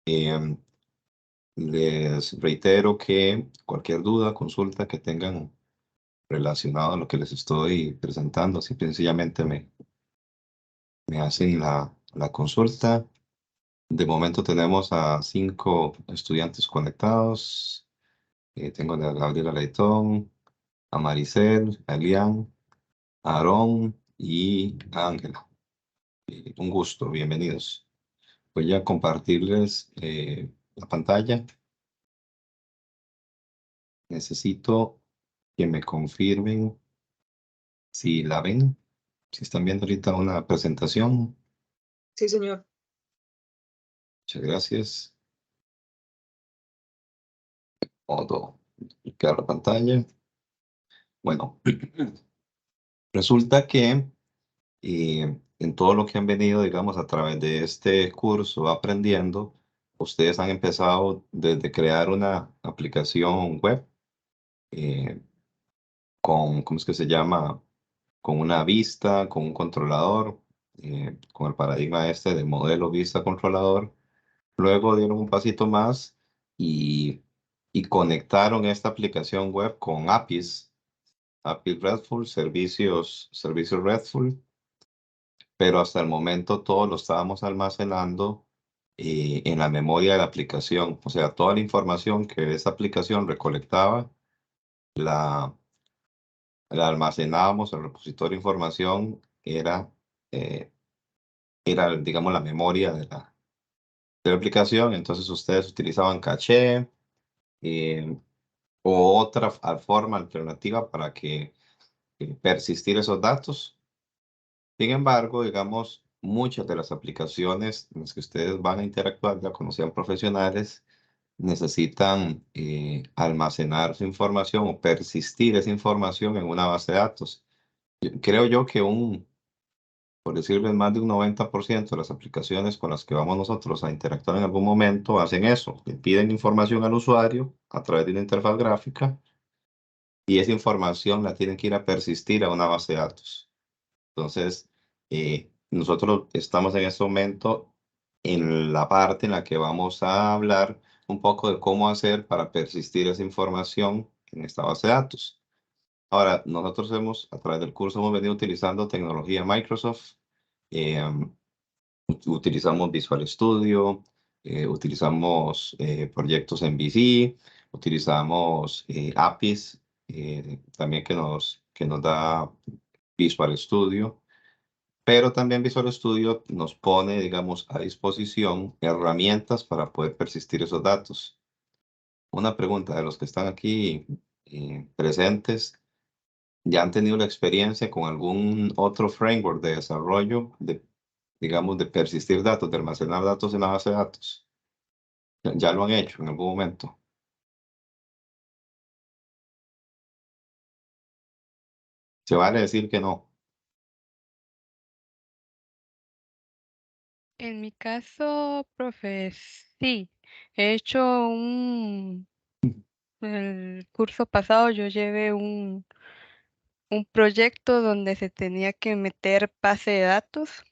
Em, Les reitero que cualquier duda, consulta que tengan relacionado a lo que les estoy presentando, simple y sencillamente me hacen la consulta. De momento tenemos a 5 estudiantes conectados. Tengo a Gabriela Leitón, a Maricel, a Elian, a Aarón y a Ángela. Un gusto, bienvenidos. Voy a compartirles la pantalla. Necesito que me confirmen si la ven, si están viendo ahorita una presentación. Sí, señor. Muchas gracias. Modo duplicar la pantalla. Bueno, resulta que en todo lo que han venido, digamos, a través de este curso aprendiendo, ustedes han empezado desde crear una aplicación web eh, con, ¿cómo es que se llama? Con una vista, con un controlador, con el paradigma este de modelo vista controlador. Luego dieron un pasito más y conectaron esta aplicación web con APIs, API RESTful, servicios RESTful, pero hasta el momento todo lo estábamos almacenando en la memoria de la aplicación. O sea, toda la información que esa aplicación recolectaba, la, la almacenábamos en el repositorio de información, eh, era, digamos, la memoria de la aplicación. Entonces ustedes utilizaban caché o otra forma alternativa para que persistir esos datos. Sin embargo, digamos, muchas de las aplicaciones en las que ustedes van a interactuar, ya cuando sean profesionales, necesitan almacenar su información o persistir esa información en una base de datos. Creo yo que por decirles, más de un 90% de las aplicaciones con las que vamos nosotros a interactuar en algún momento hacen eso. Le piden información al usuario a través de una interfaz gráfica y esa información la tienen que ir a persistir a una base de datos. Entonces, nosotros estamos en este momento en la parte en la que vamos a hablar un poco de cómo hacer para persistir esa información en esta base de datos. Ahora, nosotros a través del curso, hemos venido utilizando tecnología Microsoft. eh, Utilizamos Visual Studio, utilizamos proyectos en VC, utilizamos APIs también que nos da Visual Studio, pero también Visual Studio nos pone, digamos, a disposición herramientas para poder persistir esos datos. Una pregunta de los que están aquí presentes, ¿ya han tenido la experiencia con algún otro framework de desarrollo, digamos, de persistir datos, de almacenar datos en la base de datos? ¿Ya lo han hecho en algún momento? Se vale decir que no. En mi caso, profe, sí, he hecho el curso pasado yo llevé un proyecto donde se tenía que meter base de datos,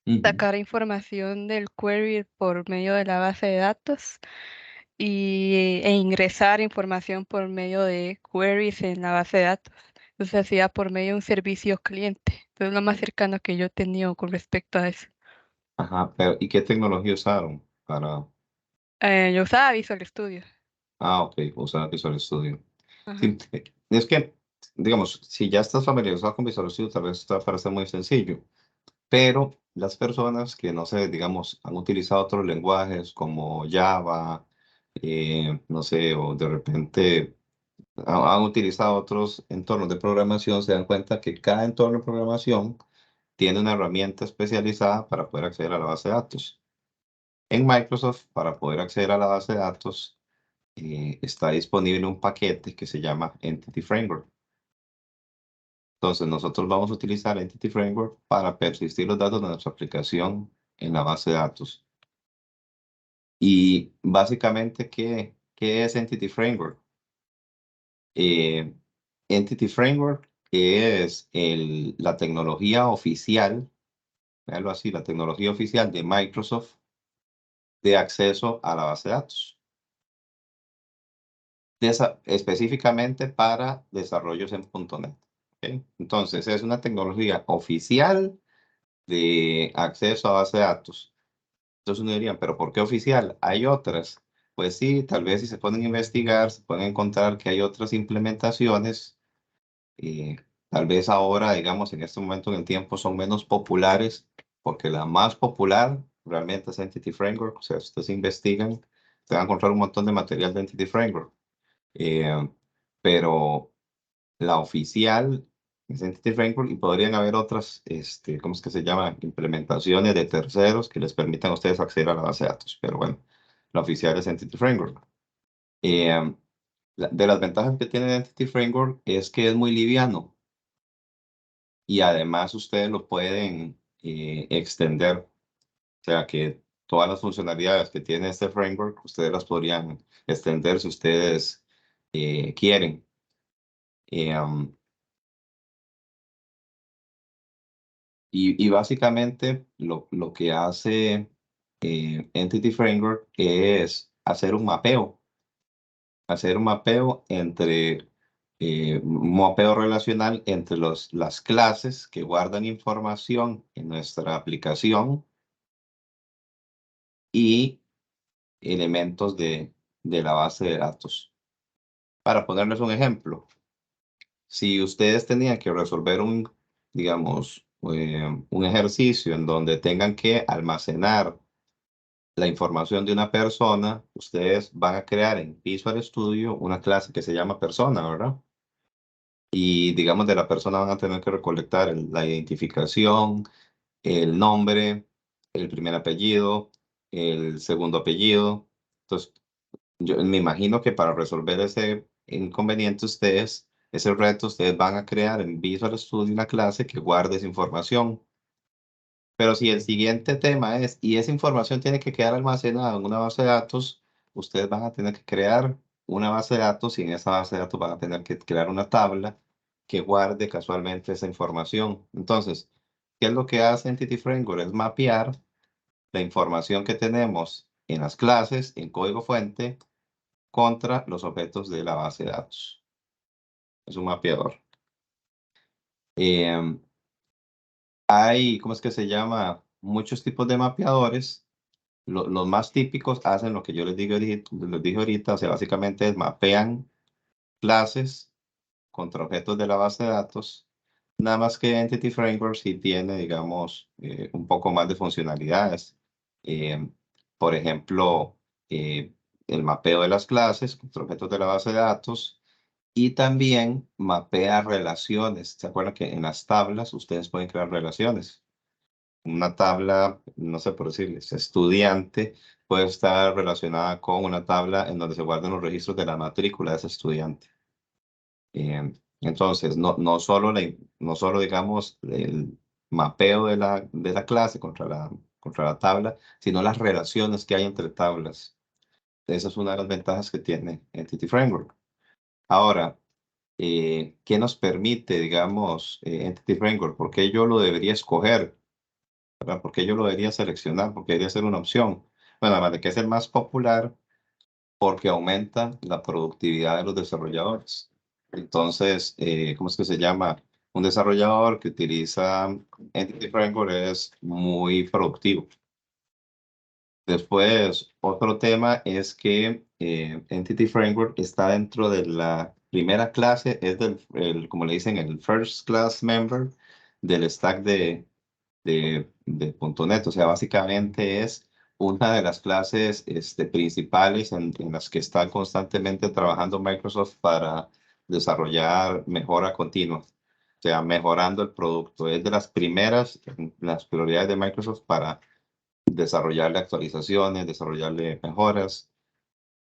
Ujú. sacar información del query por medio de la base de datos e ingresar información por medio de queries en la base de datos. Entonces hacía por medio de un servicio cliente. Entonces lo más cercano que yo he tenido con respecto a eso. Ajá, pero ¿y qué tecnología usaron para? Yo usaba Visual Studio. Ah, ok, usar Visual Studio. Ajá. Sí, es que, digamos, si ya estás familiarizado con Visual Studio, tal vez te va a parecer muy sencillo, pero las personas que, no sé, digamos, han utilizado otros lenguajes como Java, no sé, o de repente han utilizado otros entornos de programación, se dan cuenta que cada entorno de programación tiene una herramienta especializada para poder acceder a la base de datos. En Microsoft, para poder acceder a la base de datos, está disponible un paquete que se llama Entity Framework. Entonces, nosotros vamos a utilizar Entity Framework para persistir los datos de nuestra aplicación en la base de datos. Y básicamente, ¿qué es Entity Framework? Eh, Entity Framework es la tecnología oficial, véalo así, la tecnología oficial de Microsoft de acceso a la base de datos. Específicamente para desarrollos en .NET. ¿Okay? Entonces, es una tecnología oficial de acceso a base de datos. Entonces uno diría, ¿pero por qué oficial? Hay otras. Pues sí, tal vez si se pueden investigar, se pueden encontrar que hay otras implementaciones. Tal vez ahora, digamos, en este momento en el tiempo son menos populares, porque la más popular realmente es Entity Framework. O sea, si ustedes investigan, se van a encontrar un montón de material de Entity Framework. Pero la oficial es Entity Framework y podrían haber otras, ¿cómo es que se llama? Implementaciones de terceros que les permitan a ustedes acceder a la base de datos. Pero bueno, la oficial es Entity Framework. De las ventajas que tiene Entity Framework es que es muy liviano y además ustedes lo pueden extender. O sea que todas las funcionalidades que tiene este framework, ustedes las podrían extender si ustedes quieren. Y básicamente lo que hace Entity Framework es hacer un mapeo entre, un mapeo relacional entre las clases que guardan información en nuestra aplicación y elementos de la base de datos. Para ponerles un ejemplo, si ustedes tenían que resolver digamos, un ejercicio en donde tengan que almacenar la información de una persona, ustedes van a crear en Visual Studio una clase que se llama persona, ¿verdad? Y digamos de la persona van a tener que recolectar la identificación, el nombre, el primer apellido, el segundo apellido. Entonces, yo me imagino que para resolver ese inconveniente ese reto, ustedes van a crear en Visual Studio una clase que guarde esa información. Pero si el siguiente tema es, y esa información tiene que quedar almacenada en una base de datos, ustedes van a tener que crear una base de datos y en esa base de datos van a tener que crear una tabla que guarde casualmente esa información. Entonces, ¿qué es lo que hace Entity Framework? Es mapear la información que tenemos en las clases, en código fuente, contra los objetos de la base de datos. Es un mapeador. Hay, ¿cómo es que se llama? Muchos tipos de mapeadores. Los más típicos hacen lo que yo les dije ahorita, o sea, básicamente es mapean clases contra objetos de la base de datos. Nada más que Entity Framework sí tiene, digamos, un poco más de funcionalidades. Eh, por ejemplo, el mapeo de las clases contra objetos de la base de datos y también mapea relaciones. ¿Se acuerdan que en las tablas ustedes pueden crear relaciones? Una tabla, no sé por decirles, estudiante puede estar relacionada con una tabla en donde se guardan los registros de la matrícula de ese estudiante. Entonces, no solo, digamos, el mapeo de la clase contra la tabla, sino las relaciones que hay entre tablas. Esa es una de las ventajas que tiene Entity Framework. Ahora, ¿qué nos permite, digamos, Entity Framework? ¿Por qué yo lo debería escoger? ¿Verdad? ¿Por qué yo lo debería seleccionar? Porque debería ser una opción. Bueno, además de que es el más popular, porque aumenta la productividad de los desarrolladores. Entonces, ¿cómo es que se llama? Un desarrollador que utiliza Entity Framework es muy productivo. Después, otro tema es que Entity Framework está dentro de la primera clase, es como le dicen, el first class member del stack de .NET. O sea, básicamente es una de las clases principales en las que está constantemente trabajando Microsoft para desarrollar mejora continua. O sea, mejorando el producto. Es de las primeras, las prioridades de Microsoft para desarrollarle actualizaciones, desarrollarle mejoras.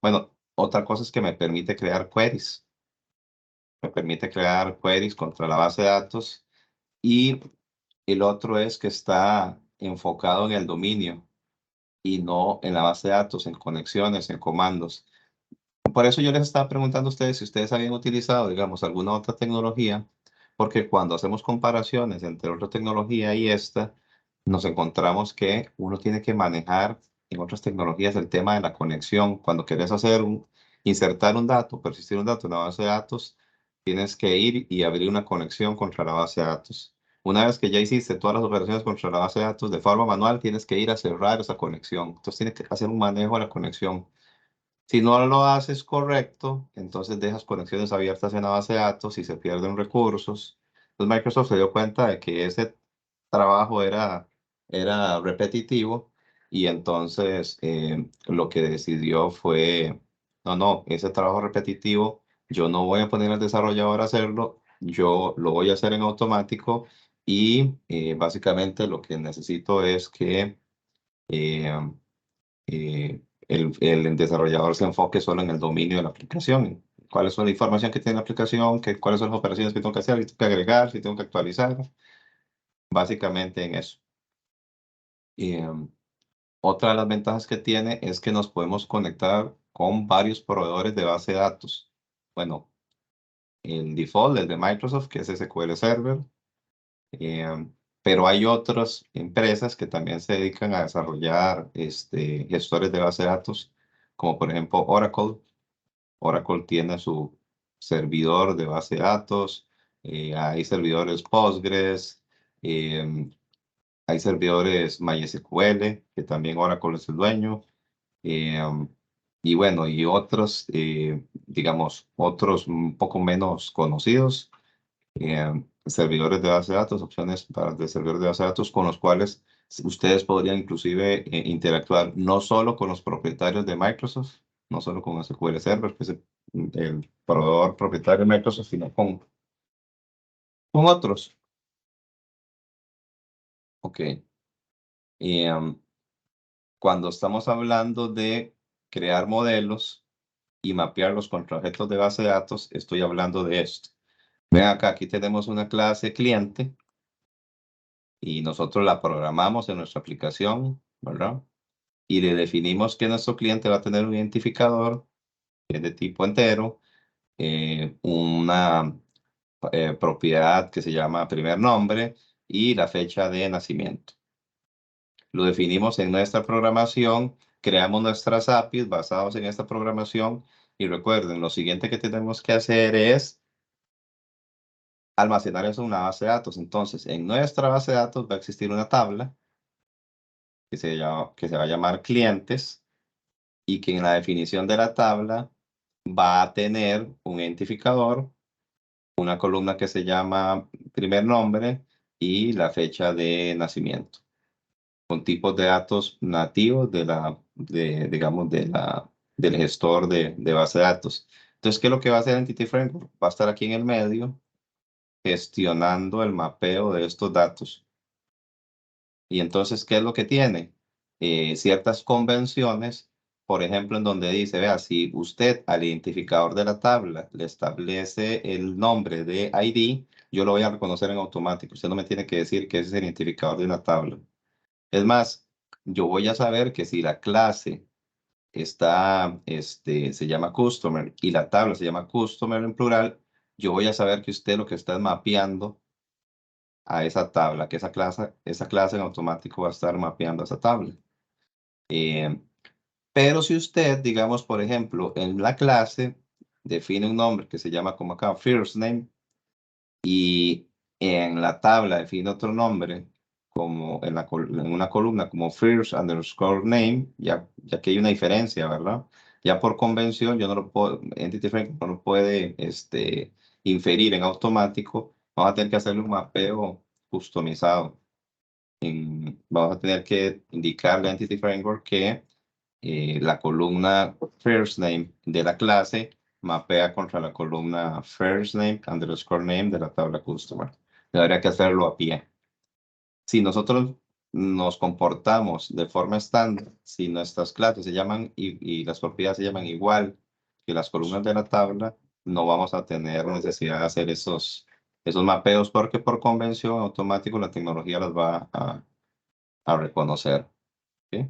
Bueno, otra cosa es que me permite crear queries. Me permite crear queries contra la base de datos y el otro es que está enfocado en el dominio y no en la base de datos, en conexiones, en comandos. Por eso yo les estaba preguntando a ustedes si ustedes habían utilizado, digamos, alguna otra tecnología, porque cuando hacemos comparaciones entre otra tecnología y esta, nos encontramos que uno tiene que manejar en otras tecnologías el tema de la conexión. Cuando querés insertar un dato, persistir un dato en la base de datos, tienes que ir y abrir una conexión contra la base de datos. Una vez que ya hiciste todas las operaciones contra la base de datos de forma manual, tienes que ir a cerrar esa conexión. Entonces tienes que hacer un manejo de la conexión. Si no lo haces correcto, entonces dejas conexiones abiertas en la base de datos y se pierden recursos. Entonces Microsoft se dio cuenta de que ese trabajo era repetitivo y entonces lo que decidió fue, no, ese trabajo repetitivo, yo no voy a poner al desarrollador a hacerlo, yo lo voy a hacer en automático y básicamente lo que necesito es que eh, el desarrollador se enfoque solo en el dominio de la aplicación. ¿Cuáles son la información que tiene la aplicación? ¿Cuáles son las operaciones que tengo que hacer? Si tengo que agregar, si tengo que actualizar. Básicamente en eso. Y, otra de las ventajas que tiene es que nos podemos conectar con varios proveedores de base de datos. Bueno, el default, el de Microsoft, que es SQL Server. Pero hay otras empresas que también se dedican a desarrollar gestores de base de datos, como por ejemplo Oracle. Oracle tiene su servidor de base de datos, hay servidores Postgres, hay servidores MySQL, que también Oracle es el dueño, y bueno, y otros, digamos, otros un poco menos conocidos, servidores de base de datos, opciones para de servidores de base de datos con los cuales ustedes podrían inclusive interactuar no solo con los propietarios de Microsoft, no solo con SQL Server, que es el proveedor propietario de Microsoft, sino con otros. Ok. Y, cuando estamos hablando de crear modelos y mapearlos contra objetos de base de datos, estoy hablando de esto. Ven acá, aquí tenemos una clase cliente y nosotros la programamos en nuestra aplicación, ¿verdad? Y le definimos que nuestro cliente va a tener un identificador que es de tipo entero, una propiedad que se llama primer nombre y la fecha de nacimiento. Lo definimos en nuestra programación, creamos nuestras APIs basados en esta programación y recuerden, lo siguiente que tenemos que hacer es almacenar eso en una base de datos. Entonces, en nuestra base de datos va a existir una tabla que se va a llamar clientes y que en la definición de la tabla va a tener un identificador, una columna que se llama primer nombre y la fecha de nacimiento, con tipos de datos nativos digamos, del gestor de base de datos. Entonces, ¿qué es lo que va a hacer Entity Framework? Va a estar aquí en el medio gestionando el mapeo de estos datos. Y entonces, ¿qué es lo que tiene? Ciertas convenciones, por ejemplo, en donde dice, vea, si usted al identificador de la tabla le establece el nombre de ID, yo lo voy a reconocer en automático. Usted no me tiene que decir que ese es el identificador de la tabla. Es más, yo voy a saber que si la clase se llama customer y la tabla se llama customer en plural, yo voy a saber que usted lo que está es mapeando a esa tabla, que esa clase en automático va a estar mapeando a esa tabla. Pero si usted, digamos, por ejemplo, en la clase define un nombre que se llama como acá first name y en la tabla define otro nombre como en una columna como first underscore name, ya que hay una diferencia, ¿verdad? Ya por convención, yo no lo puedo, Entity Framework no lo puede inferir en automático, vamos a tener que hacerle un mapeo customizado. Vamos a tener que indicarle a Entity Framework que la columna first name de la clase mapea contra la columna first name underscore name de la tabla customer. Habría que hacerlo a pie. Si nosotros nos comportamos de forma estándar, si nuestras clases se llaman y las propiedades se llaman igual que las columnas de la tabla, no vamos a tener necesidad de hacer esos mapeos porque por convención automático la tecnología las va a reconocer. ¿Sí?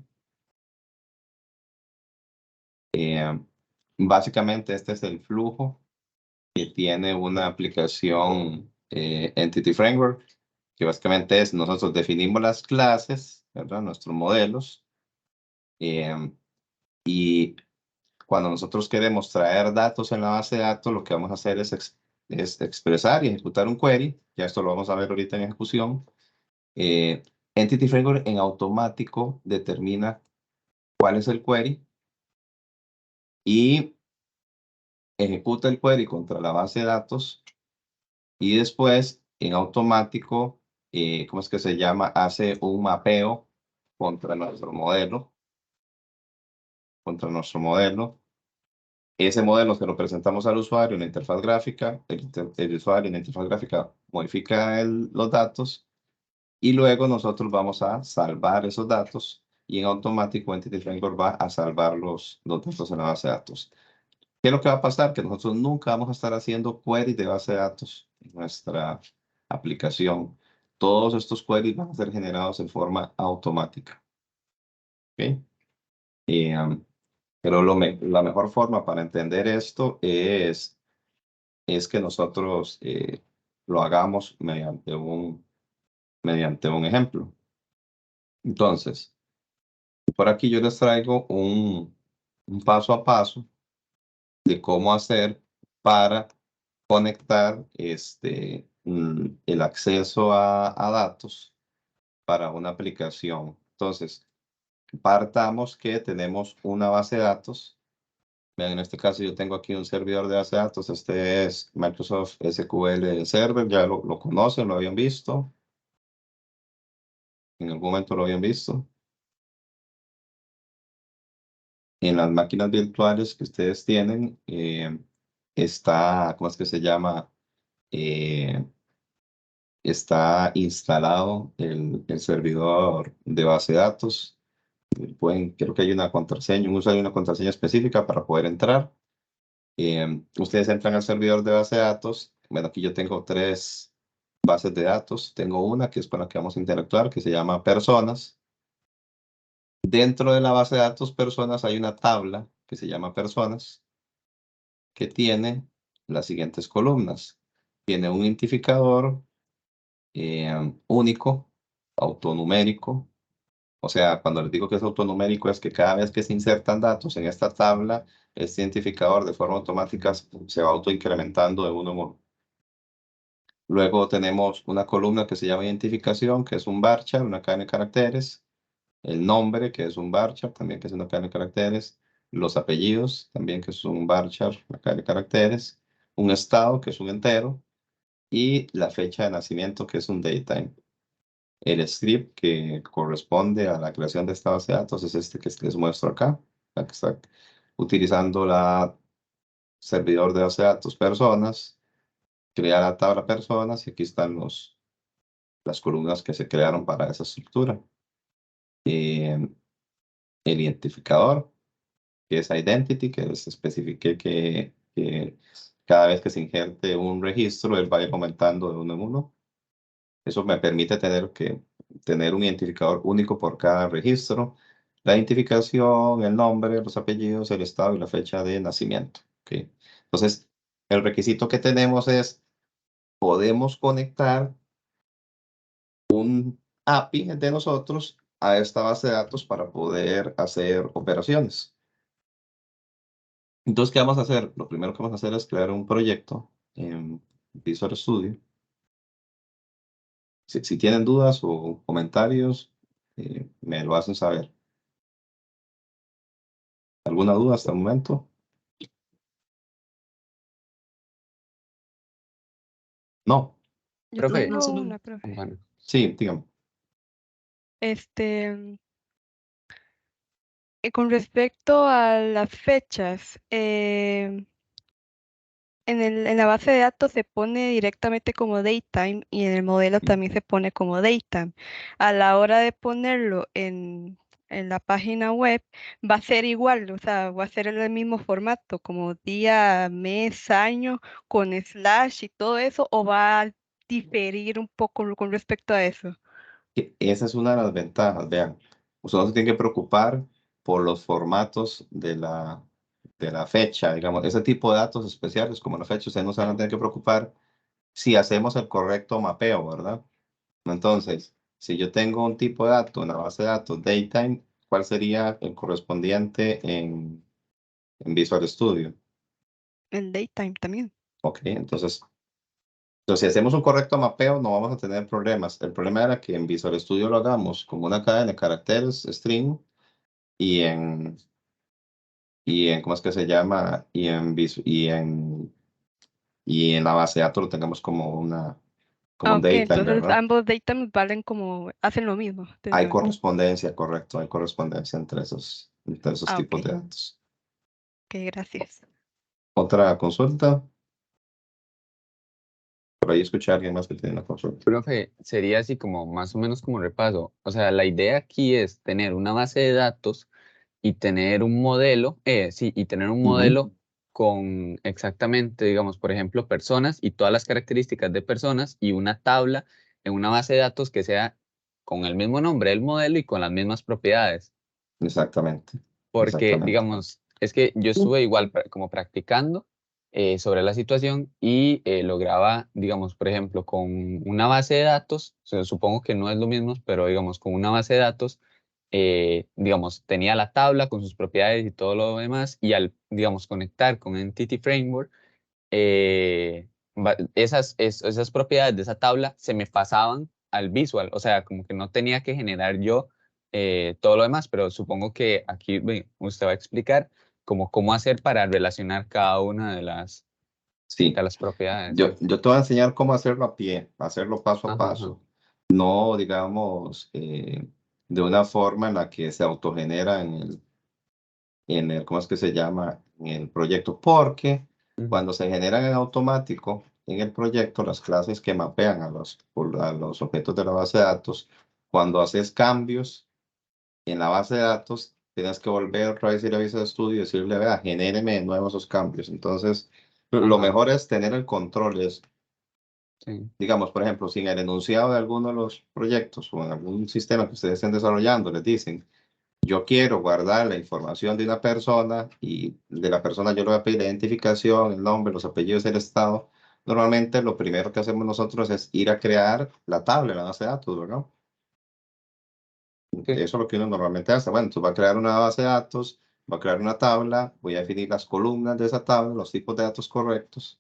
Básicamente este es el flujo que tiene una aplicación Entity Framework, que básicamente es nosotros definimos las clases, ¿verdad? Nuestros modelos, Y cuando nosotros queremos traer datos en la base de datos, lo que vamos a hacer es expresar y ejecutar un query. Ya esto lo vamos a ver ahorita en ejecución. Entity Framework en automático determina cuál es el query y ejecuta el query contra la base de datos y después en automático, ¿cómo es que se llama? Hace un mapeo contra nuestro modelo. Ese modelo se lo presentamos al usuario en la interfaz gráfica. El usuario en la interfaz gráfica modifica los datos y luego nosotros vamos a salvar esos datos y en automático Entity Framework va a salvar los datos en la base de datos. ¿Qué es lo que va a pasar? Que nosotros nunca vamos a estar haciendo queries de base de datos en nuestra aplicación. Todos estos queries van a ser generados en forma automática. ¿Ok? Pero la mejor forma para entender esto es que nosotros lo hagamos mediante un ejemplo. Entonces, por aquí yo les traigo un paso a paso de cómo hacer para conectar el acceso a datos para una aplicación. Entonces, partamos que tenemos una base de datos. Vean, en este caso yo tengo aquí un servidor de base de datos. Este es Microsoft SQL Server. Ya lo conocen, lo habían visto. En algún momento lo habían visto. En las máquinas virtuales que ustedes tienen, está, ¿cómo es que se llama? Está instalado el servidor de base de datos. Creo que hay una contraseña, un usuario y una contraseña específica para poder entrar. Ustedes entran al servidor de base de datos. Bueno, aquí yo tengo 3 bases de datos. Tengo una que es con la que vamos a interactuar, que se llama personas. Dentro de la base de datos personas hay una tabla que se llama personas, que tiene las siguientes columnas. Tiene un identificador único, autonumérico. O sea, cuando les digo que es autonumérico es que cada vez que se insertan datos en esta tabla, este identificador de forma automática se va autoincrementando de uno en uno. Luego tenemos una columna que se llama identificación, que es un varchar, una cadena de caracteres. El nombre, que es un varchar, también que es una cadena de caracteres. Los apellidos, también que es un varchar, una cadena de caracteres. Un estado, que es un entero. Y la fecha de nacimiento, que es un datetime. El script que corresponde a la creación de esta base de datos es este que les muestro acá. La que está utilizando la servidor de base de datos personas. Crear la tabla personas y aquí están las columnas que se crearon para esa estructura. El identificador, que es identity, que les especifique que cada vez que se inserte un registro, él vaya aumentando de uno en uno. Eso me permite tener un identificador único por cada registro. La identificación, el nombre, los apellidos, el estado y la fecha de nacimiento. ¿Okay? Entonces, el requisito que tenemos es, podemos conectar un API de nosotros a esta base de datos para poder hacer operaciones. Entonces, ¿qué vamos a hacer? Lo primero que vamos a hacer es crear un proyecto en Visual Studio. Si tienen dudas o comentarios, me lo hacen saber. ¿Alguna duda hasta el momento? No. Yo Profe, tengo una, profe. bueno, Sí, dígame. Con respecto a las fechas, en la base de datos se pone directamente como datetime y en el modelo también se pone como datetime. A la hora de ponerlo en la página web va a ser igual, o sea, va a ser en el mismo formato, como día, mes, año, con slash y todo eso, o va a diferir un poco con respecto a eso. Esa es una de las ventajas. Vean, usted no se tiene que preocupar por los formatos de la fecha, digamos, ese tipo de datos especiales como la fecha, ustedes no se van a tener que preocupar si hacemos el correcto mapeo, ¿verdad? Entonces, si yo tengo un tipo de dato, una base de datos, datetime, ¿cuál sería el correspondiente en Visual Studio? El daytime también. Ok, entonces, si hacemos un correcto mapeo, no vamos a tener problemas. El problema era que en Visual Studio lo hagamos como una cadena de caracteres, string, y ¿cómo es que se llama? Y en la base de datos lo tengamos como Ah, un ok, datetime, entonces ¿verdad? ambos daytimes valen como, hacen lo mismo. Hay Tendrán. correspondencia, correcto, hay correspondencia entre esos Ah, tipos de ok, datos. ok, gracias. Otra consulta, por ahí escuché a alguien más que tiene una consulta. Profe, sería así como más o menos como repaso. O sea, la idea aquí es tener una base de datos y tener un modelo, sí, y tener un Ujú. modelo con exactamente, digamos, por ejemplo, personas y todas las características de personas y una tabla en una base de datos que sea con el mismo nombre del modelo y con las mismas propiedades. Exactamente, Porque, exactamente. digamos, es que yo estuve igual como practicando sobre la situación y lograba, digamos, por ejemplo, con una base de datos, o sea, supongo que no es lo mismo, pero digamos, con una base de datos, digamos, tenía la tabla con sus propiedades y todo lo demás, y al, digamos, conectar con Entity Framework, esas propiedades de esa tabla se me pasaban al visual, o sea, como que no tenía que generar yo todo lo demás, pero supongo que aquí usted va a explicar cómo hacer para relacionar cada una Sí, de las propiedades. yo te voy a enseñar cómo hacerlo a pie, hacerlo paso a Ajá, ajá. paso. No, digamos, de una forma en la que se autogenera ¿cómo es que se llama? En el proyecto, porque Ujú. cuando se generan en automático en el proyecto, las clases que mapean a los objetos de la base de datos, cuando haces cambios en la base de datos, tienes que volver otra vez a ir a Visual Studio y decirle, vea, genéreme de nuevo esos cambios. Entonces, lo Ajá, mejor es tener el control, sí. digamos, por ejemplo, si en el enunciado de alguno de los proyectos o en algún sistema que ustedes estén desarrollando les dicen, yo quiero guardar la información de una persona y de la persona yo le voy a pedir la identificación, el nombre, los apellidos, el estado. Normalmente lo primero que hacemos nosotros es ir a crear la tabla, la base de datos, ¿verdad? Sí, Eso es lo que uno normalmente hace. Bueno, entonces va a crear una base de datos, va a crear una tabla, voy a definir las columnas de esa tabla, los tipos de datos correctos.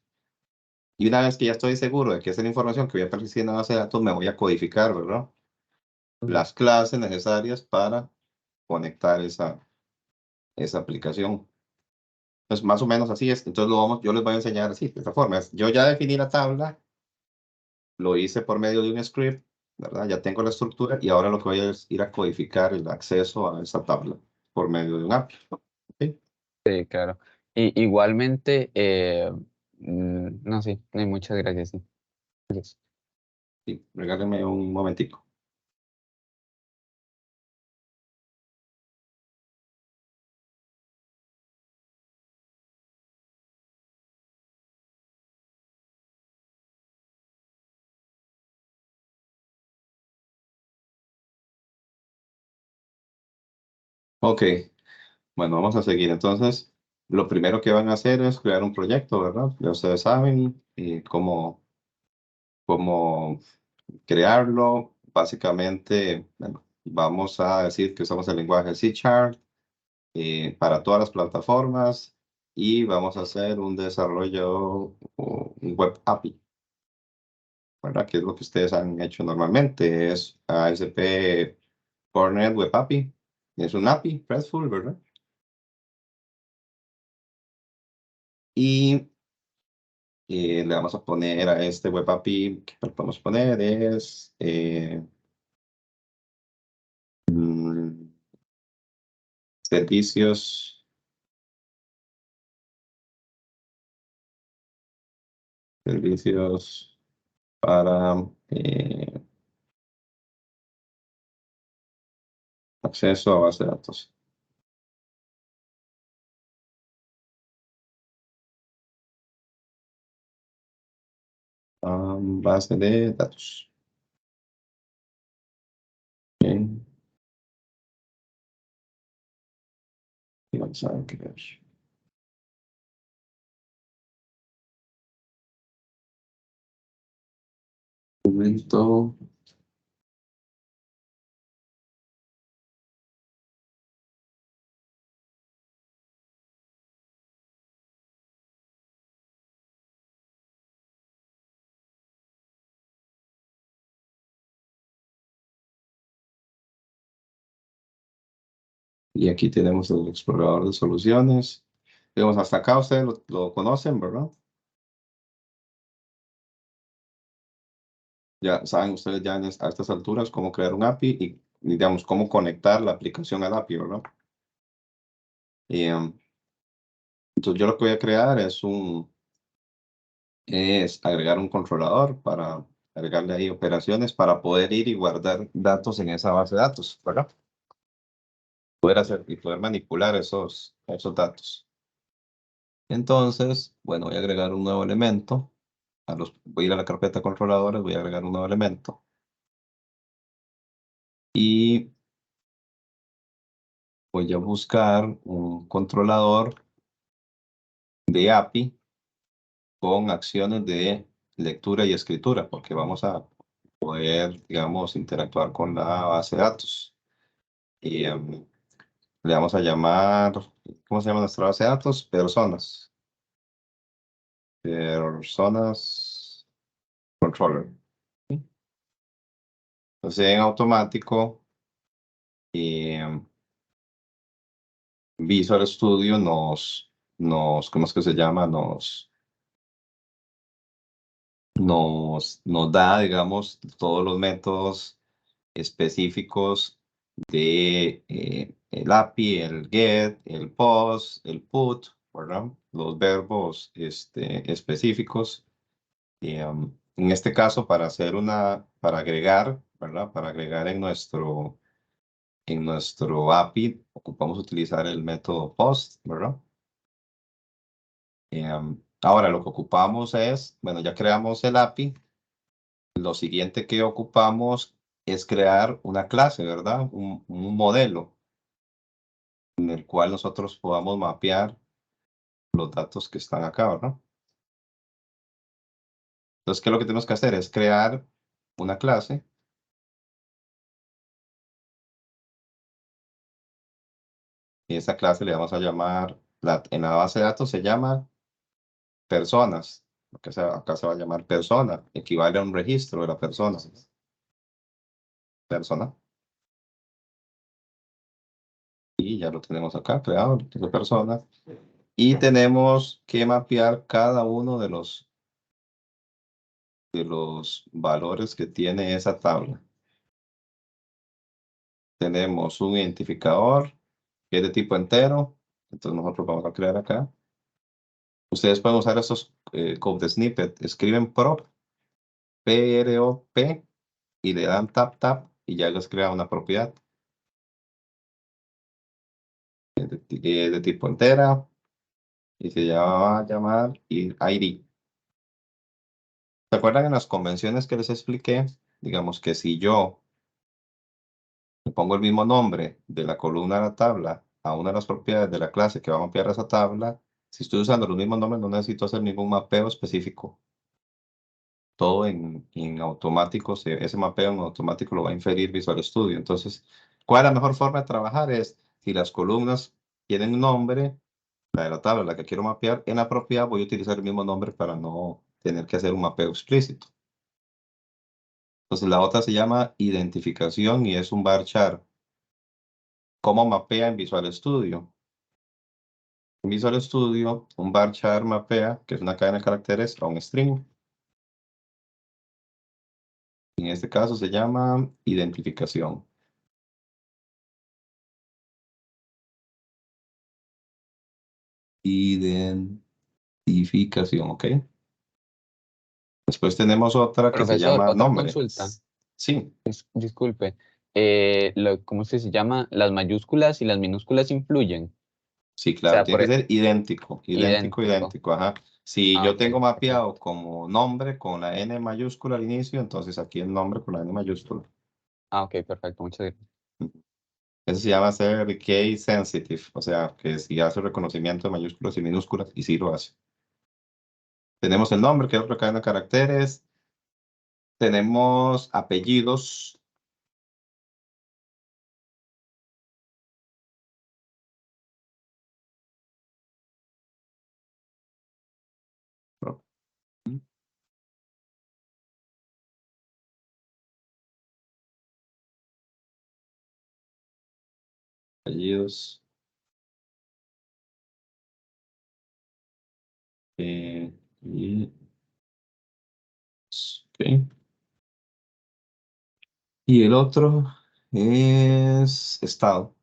Y una vez que ya estoy seguro de que esa es la información que voy a persistir en la base de datos, me voy a codificar, ¿verdad? ujú, Las clases necesarias para conectar esa aplicación. Pues más o menos así es. Entonces yo les voy a enseñar así, de esta forma. Yo ya definí la tabla, lo hice por medio de un script, ¿verdad? Ya tengo la estructura y ahora lo que voy a es ir a codificar el acceso a esa tabla por medio de un API. ¿Ok? sí, claro. Y igualmente, no, sí, muchas gracias, sí. Gracias. Sí, regálenme un momentico. Ok, bueno, vamos a seguir. Entonces, lo primero que van a hacer es crear un proyecto, ¿verdad? Ya ustedes saben cómo crearlo. Básicamente, bueno, vamos a decir que usamos el lenguaje C# para todas las plataformas y vamos a hacer un desarrollo o un web API, ¿verdad? Que es lo que ustedes han hecho normalmente, es ASP .NET Web API, es un API, RESTful, ¿verdad? Y le vamos a poner a este Web API, que le podemos poner es mm, servicios, servicios para acceso a base de datos. Base de datos. Ok, y vamos a crear. Un momento. Y aquí tenemos el explorador de soluciones. Digamos, hasta acá ustedes lo conocen, ¿verdad? Ya saben ustedes ya a estas alturas cómo crear un API y, digamos, cómo conectar la aplicación al API, ¿verdad? Y, entonces yo lo que voy a crear es agregar un controlador para agregarle ahí operaciones para poder ir y guardar datos en esa base de datos, ¿verdad? Poder hacer y poder manipular esos datos. Entonces, bueno, voy a agregar un nuevo elemento. Voy a ir a la carpeta controladores, voy a agregar un nuevo elemento. Y voy a buscar un controlador de API con acciones de lectura y escritura, porque vamos a poder, digamos, interactuar con la base de datos. Y le vamos a llamar, ¿cómo se llama nuestra base de datos? Personas. Personas controller. Entonces, en automático, Visual Studio ¿cómo es que se llama? Nos da, digamos, todos los métodos específicos de el API, el get, el post, el put, ¿verdad? Los verbos específicos. En este caso, para agregar, ¿verdad? Para agregar en nuestro API, ocupamos utilizar el método post, ¿verdad? Ahora lo que ocupamos es, bueno, ya creamos el API. Lo siguiente que ocupamos es crear una clase, ¿verdad? Un modelo en el cual nosotros podamos mapear los datos que están acá, ¿verdad? Entonces, ¿qué es lo que tenemos que hacer? Es crear una clase. Y esa clase le vamos a llamar, en la base de datos se llama personas. Acá se va a llamar persona, equivale a un registro de la persona. Persona. Y ya lo tenemos acá creado, de persona. Y tenemos que mapear cada uno de los valores que tiene esa tabla. Tenemos un identificador que es de tipo entero. Entonces nosotros vamos a crear acá. Ustedes pueden usar estos code snippet. Escriben prop, P-R-O-P, y le dan tap, tap, y ya les crea una propiedad. De tipo entera. Y se va a llamar ID. ¿Se acuerdan en las convenciones que les expliqué? Digamos que si yo le pongo el mismo nombre de la columna de la tabla a una de las propiedades de la clase que va a mapear esa tabla, si estoy usando los mismos nombres, no necesito hacer ningún mapeo específico. Todo en automático, ese mapeo en automático lo va a inferir Visual Studio. Entonces, ¿cuál es la mejor forma de trabajar? Es si las columnas tienen un nombre, la de la tabla, la que quiero mapear, en la propiedad voy a utilizar el mismo nombre para no tener que hacer un mapeo explícito. Entonces, la otra se llama identificación y es un varchar. ¿Cómo mapea en Visual Studio? En Visual Studio, un varchar mapea, que es una cadena de caracteres, a un string. En este caso se llama identificación. Identificación, ¿ok? Después tenemos otra que se Profesor, llama otra nombre. consulta. Sí, Disculpe. ¿Cómo se llama? ¿Las mayúsculas y las minúsculas influyen? sí, O claro, sea, tiene que ser idéntico, idéntico, idéntico. idéntico, ajá. Si Ah, yo ok, tengo perfecto. mapeado como nombre con la N mayúscula al inicio, entonces aquí el nombre con la N mayúscula. Ah, ok, perfecto. Muchas gracias. Eso se llama ser case sensitive, o sea, que si hace reconocimiento de mayúsculas y minúsculas, y sí lo hace. Tenemos el nombre, que es otra cadena de caracteres. Tenemos apellidos. apellidos. Y el otro es estado.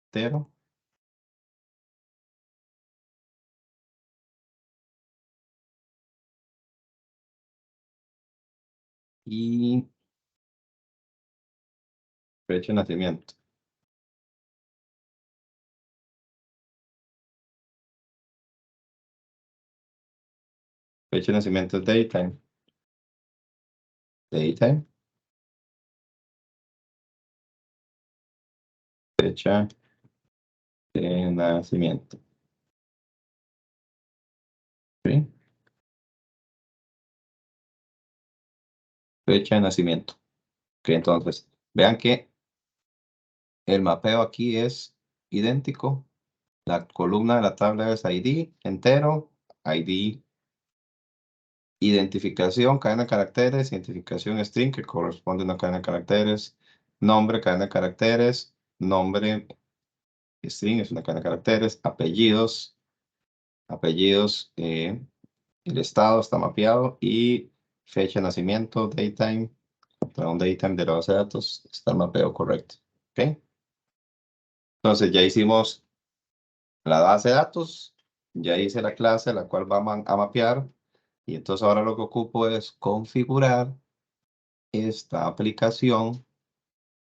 Entero. Y fecha de nacimiento. Fecha de nacimiento es daytime. Daytime. Fecha de nacimiento. ¿Sí? Fecha de nacimiento. Ok, entonces, vean que el mapeo aquí es idéntico. La columna de la tabla es ID entero, ID identificación, cadena de caracteres, identificación string que corresponde a una cadena de caracteres, nombre, cadena de caracteres, nombre string es una cadena de caracteres, apellidos, el estado está mapeado y fecha de nacimiento, datetime, contra un datetime de la base de datos, está el mapeo correcto. ¿Ok? Entonces ya hicimos la base de datos, ya hice la clase a la cual va a mapear y entonces ahora lo que ocupo es configurar esta aplicación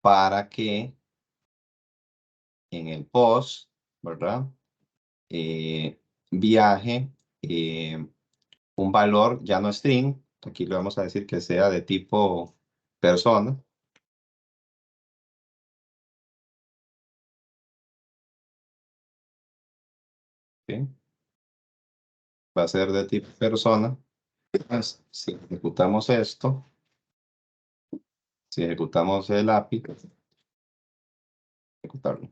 para que en el post, ¿verdad? Viaje un valor ya no string, aquí le vamos a decir que sea de tipo persona. ¿Sí? Va a ser de tipo persona. Entonces, si ejecutamos esto, si ejecutamos el API, ejecutarlo.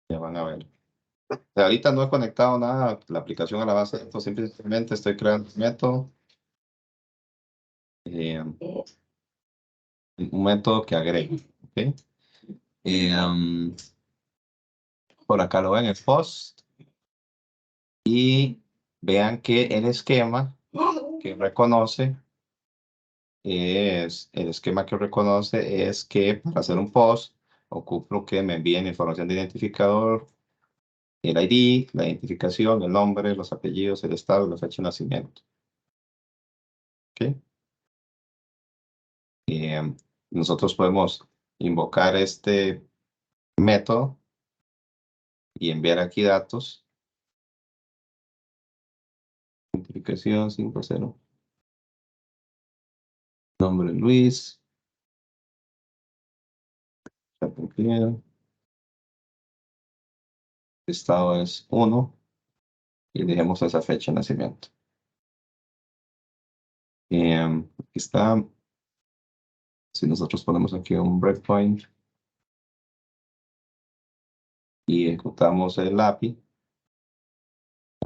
Ya van a ver. Ahorita no he conectado nada, la aplicación a la base de datos, simplemente estoy creando un método. Un método que agregue. ¿Okay? Por acá lo ven el post. Y vean que el esquema que reconoce es que para hacer un post ocupo que me envíen información de identificador, el ID, la identificación, el nombre, los apellidos, el estado y la fecha de nacimiento. ¿Okay? Nosotros podemos invocar este método y enviar aquí datos. Identificación 5.0. Nombre Luis. Estado es 1 y dejemos esa fecha de nacimiento. Aquí está. Si nosotros ponemos aquí un breakpoint y ejecutamos el API,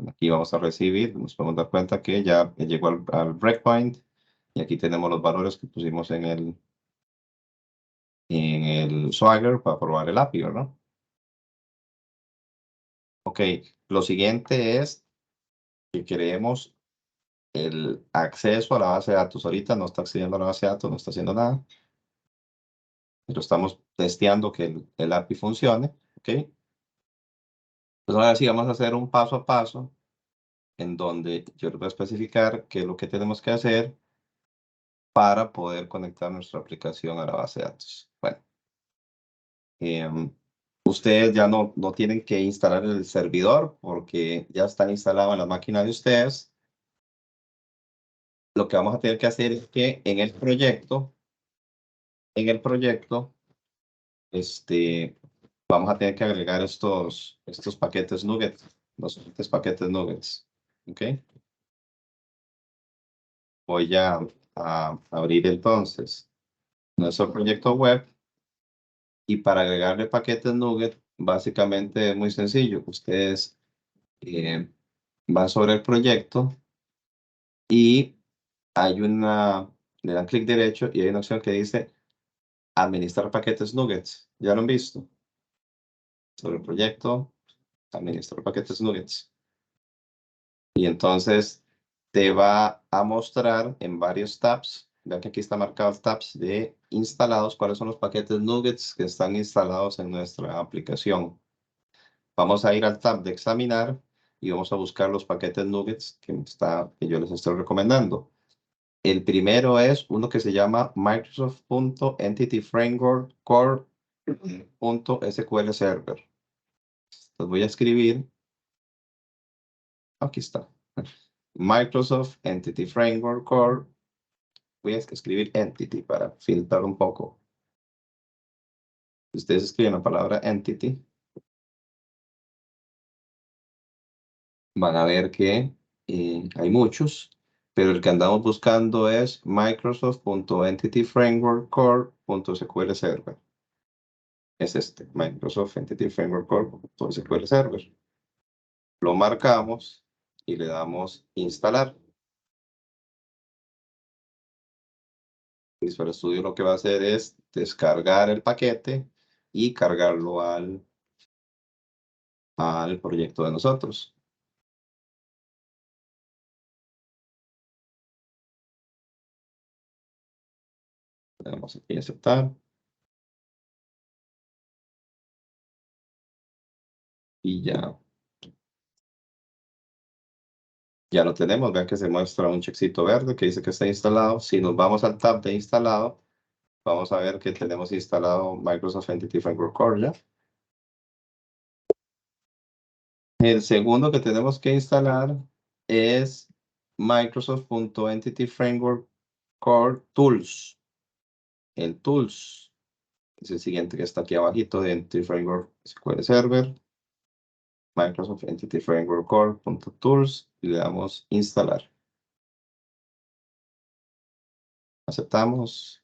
aquí vamos a recibir, nos podemos dar cuenta que ya llegó al breakpoint y aquí tenemos los valores que pusimos en el Swagger para probar el API, ¿verdad? Ok, lo siguiente es que creemos el acceso a la base de datos. Ahorita no está accediendo a la base de datos, no está haciendo nada. Pero estamos testeando que el API funcione, ¿ok? Pues ahora sí vamos a hacer un paso a paso en donde yo les voy a especificar qué es lo que tenemos que hacer para poder conectar nuestra aplicación a la base de datos. Bueno, ustedes ya no tienen que instalar el servidor porque ya está instalado en la máquina de ustedes. Lo que vamos a tener que hacer es que en el proyecto, vamos a tener que agregar estos paquetes nuggets, los siguientes paquetes nuggets. ¿Ok? Voy a abrir entonces nuestro proyecto web y para agregarle paquetes nugget, básicamente es muy sencillo. Ustedes van sobre el proyecto y hay una le dan clic derecho y hay una opción que dice administrar paquetes nuggets. ¿Ya lo han visto? Sobre el proyecto, administrar paquetes nuggets. Y entonces te va a mostrar en varios tabs. Vean que aquí está marcado el tabs de instalados, cuáles son los paquetes nuggets que están instalados en nuestra aplicación. Vamos a ir al tab de examinar y vamos a buscar los paquetes nuggets que yo les estoy recomendando. El primero es uno que se llama Microsoft.Entity Core.SQL Server. Los voy a escribir. Aquí está. Microsoft Entity Framework Core. Voy a escribir Entity para filtrar un poco. Si ustedes escriben la palabra Entity, van a ver que hay muchos, pero el que andamos buscando es Microsoft.EntityFrameworkCore.SQL Server. Es este, Microsoft Entity Framework Core.SQL Server. Lo marcamos y le damos instalar. Visual Studio lo que va a hacer es descargar el paquete y cargarlo al proyecto de nosotros. Le damos aquí aceptar. Y ya lo tenemos. Vean que se muestra un checkcito verde que dice que está instalado. Si nos vamos al tab de instalado, vamos a ver que tenemos instalado Microsoft Entity Framework Core ya. El segundo que tenemos que instalar es Microsoft.Entity Framework Core Tools. El Tools es el siguiente que está aquí abajito de Entity Framework SQL Server. Microsoft Entity Framework Core.tools y le damos instalar. Aceptamos.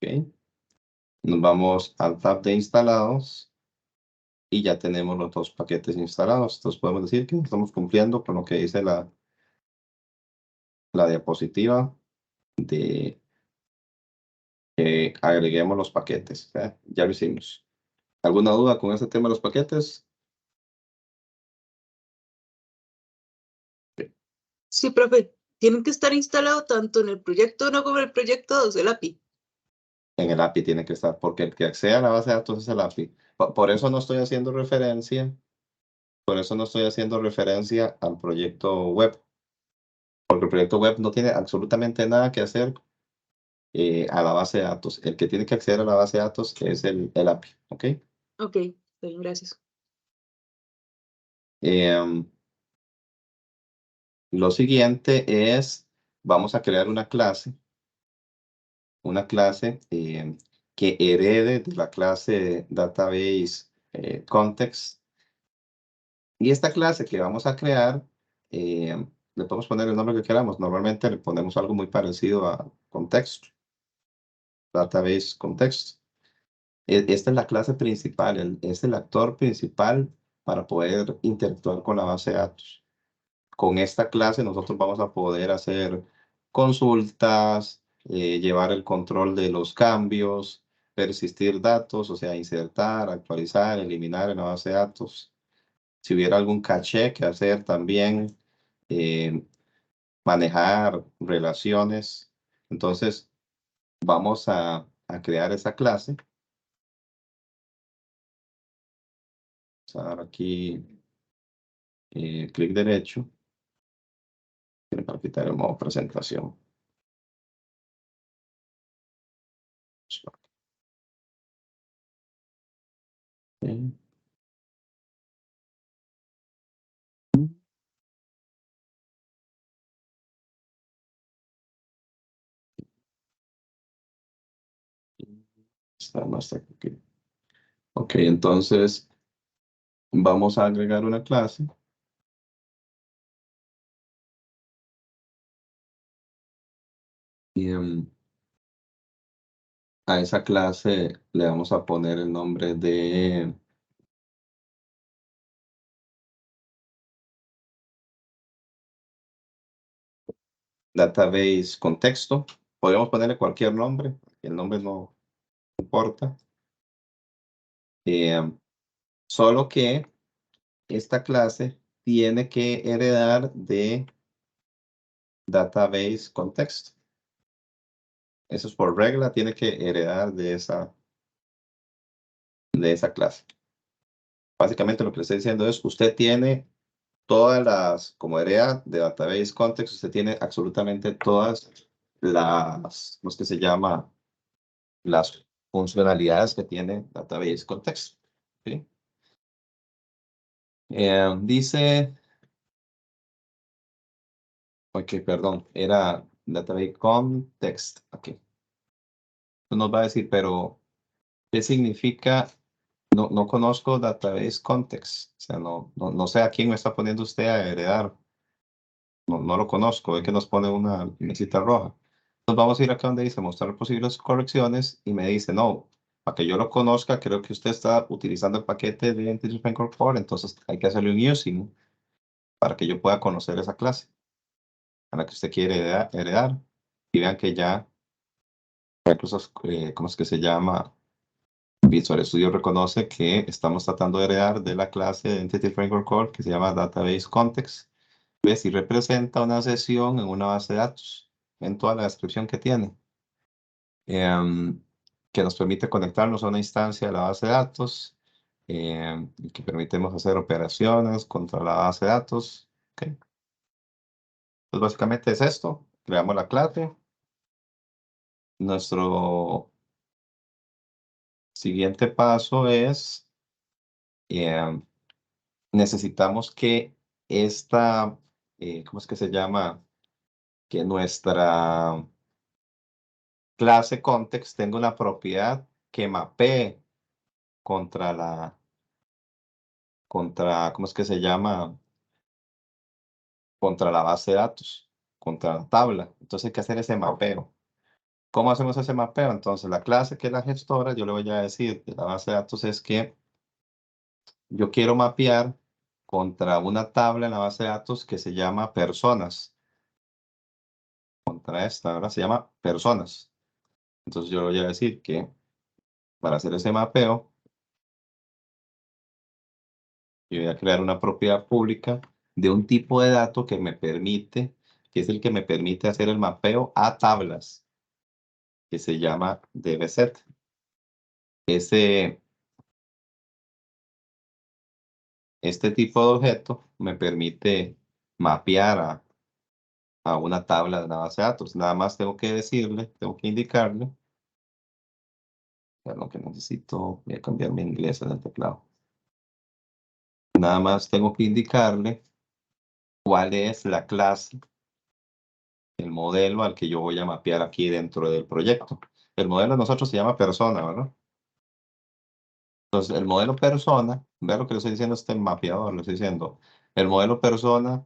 Ok. Nos vamos al tab de instalados y ya tenemos los dos paquetes instalados. Entonces podemos decir que estamos cumpliendo con lo que dice la diapositiva de que agreguemos los paquetes. Ya lo hicimos. ¿Alguna duda con este tema de los paquetes? Sí, profe, tienen que estar instalados tanto en el proyecto 1 como en el proyecto 2 del API. En el API tiene que estar, porque el que accede a la base de datos es el API. Por eso no estoy haciendo referencia. Por eso no estoy haciendo referencia al proyecto web. Porque el proyecto web no tiene absolutamente nada que hacer a la base de datos. El que tiene que acceder a la base de datos es el API. ¿Ok? Ok, está bien, gracias. Lo siguiente es, vamos a crear una clase que herede de la clase Database Context. Y esta clase que vamos a crear, le podemos poner el nombre que queramos. Normalmente le ponemos algo muy parecido a Context, Database Context. Esta es la clase principal, es el actor principal para poder interactuar con la base de datos. Con esta clase nosotros vamos a poder hacer consultas, llevar el control de los cambios, persistir datos, o sea, insertar, actualizar, eliminar en la base de datos. Si hubiera algún caché que hacer también, manejar relaciones. Entonces, vamos a crear esa clase. Vamos a dar aquí clic derecho para quitar el modo presentación. Okay. Está más aquí. Ok, entonces vamos a agregar una clase. Y, a esa clase le vamos a poner el nombre de database contexto. Podemos ponerle cualquier nombre, el nombre no importa. Solo que esta clase tiene que heredar de database contexto. Eso es por regla, tiene que heredar de esa clase. Básicamente lo que le estoy diciendo es, usted tiene todas las, como hereda de database context, usted tiene absolutamente todas las, ¿cómo es que se llama? Las funcionalidades que tiene database context. ¿Sí? Dice, ok, perdón, era database context. Ok. Nos va a decir, pero, ¿qué significa? No conozco database context. O sea, no sé a quién me está poniendo usted a heredar. No lo conozco. Es que nos pone una mesita roja. Nos vamos a ir acá donde dice mostrar posibles correcciones y me dice, no, para que yo lo conozca, creo que usted está utilizando el paquete de Entity Framework Core, entonces hay que hacerle un using para que yo pueda conocer esa clase a la que usted quiere heredar. Y vean que ya, incluso, ¿cómo es que se llama? Visual Studio reconoce que estamos tratando de heredar de la clase de Entity Framework Core que se llama Database Context. ¿Ves? Y representa una sesión en una base de datos en toda la descripción que tiene. Que nos permite conectarnos a una instancia de la base de datos, que permitimos hacer operaciones contra la base de datos. Okay. Pues básicamente es esto. Creamos la clase. Nuestro siguiente paso es, necesitamos que esta, ¿cómo es que se llama? Que nuestra clase context tenga una propiedad que mapee contra, ¿cómo es que se llama? Contra la base de datos, contra la tabla. Entonces hay que hacer ese mapeo. ¿Cómo hacemos ese mapeo? Entonces la clase que es la gestora, yo le voy a decir de la base de datos es que yo quiero mapear contra una tabla en la base de datos que se llama personas. Contra esta, ahora se llama personas. Entonces yo le voy a decir que para hacer ese mapeo, yo voy a crear una propiedad pública de un tipo de dato que me permite, que es el que me permite hacer el mapeo a tablas, que se llama dbset. Este tipo de objeto me permite mapear a una tabla de una base de datos. Nada más tengo que decirle, tengo que indicarle. Lo que necesito, voy a cambiar mi inglés en el teclado. Nada más tengo que indicarle cuál es la clase, el modelo al que yo voy a mapear aquí dentro del proyecto. El modelo de nosotros se llama persona, ¿verdad? Entonces, el modelo persona, vea lo que le estoy diciendo a este mapeador, le estoy diciendo, el modelo persona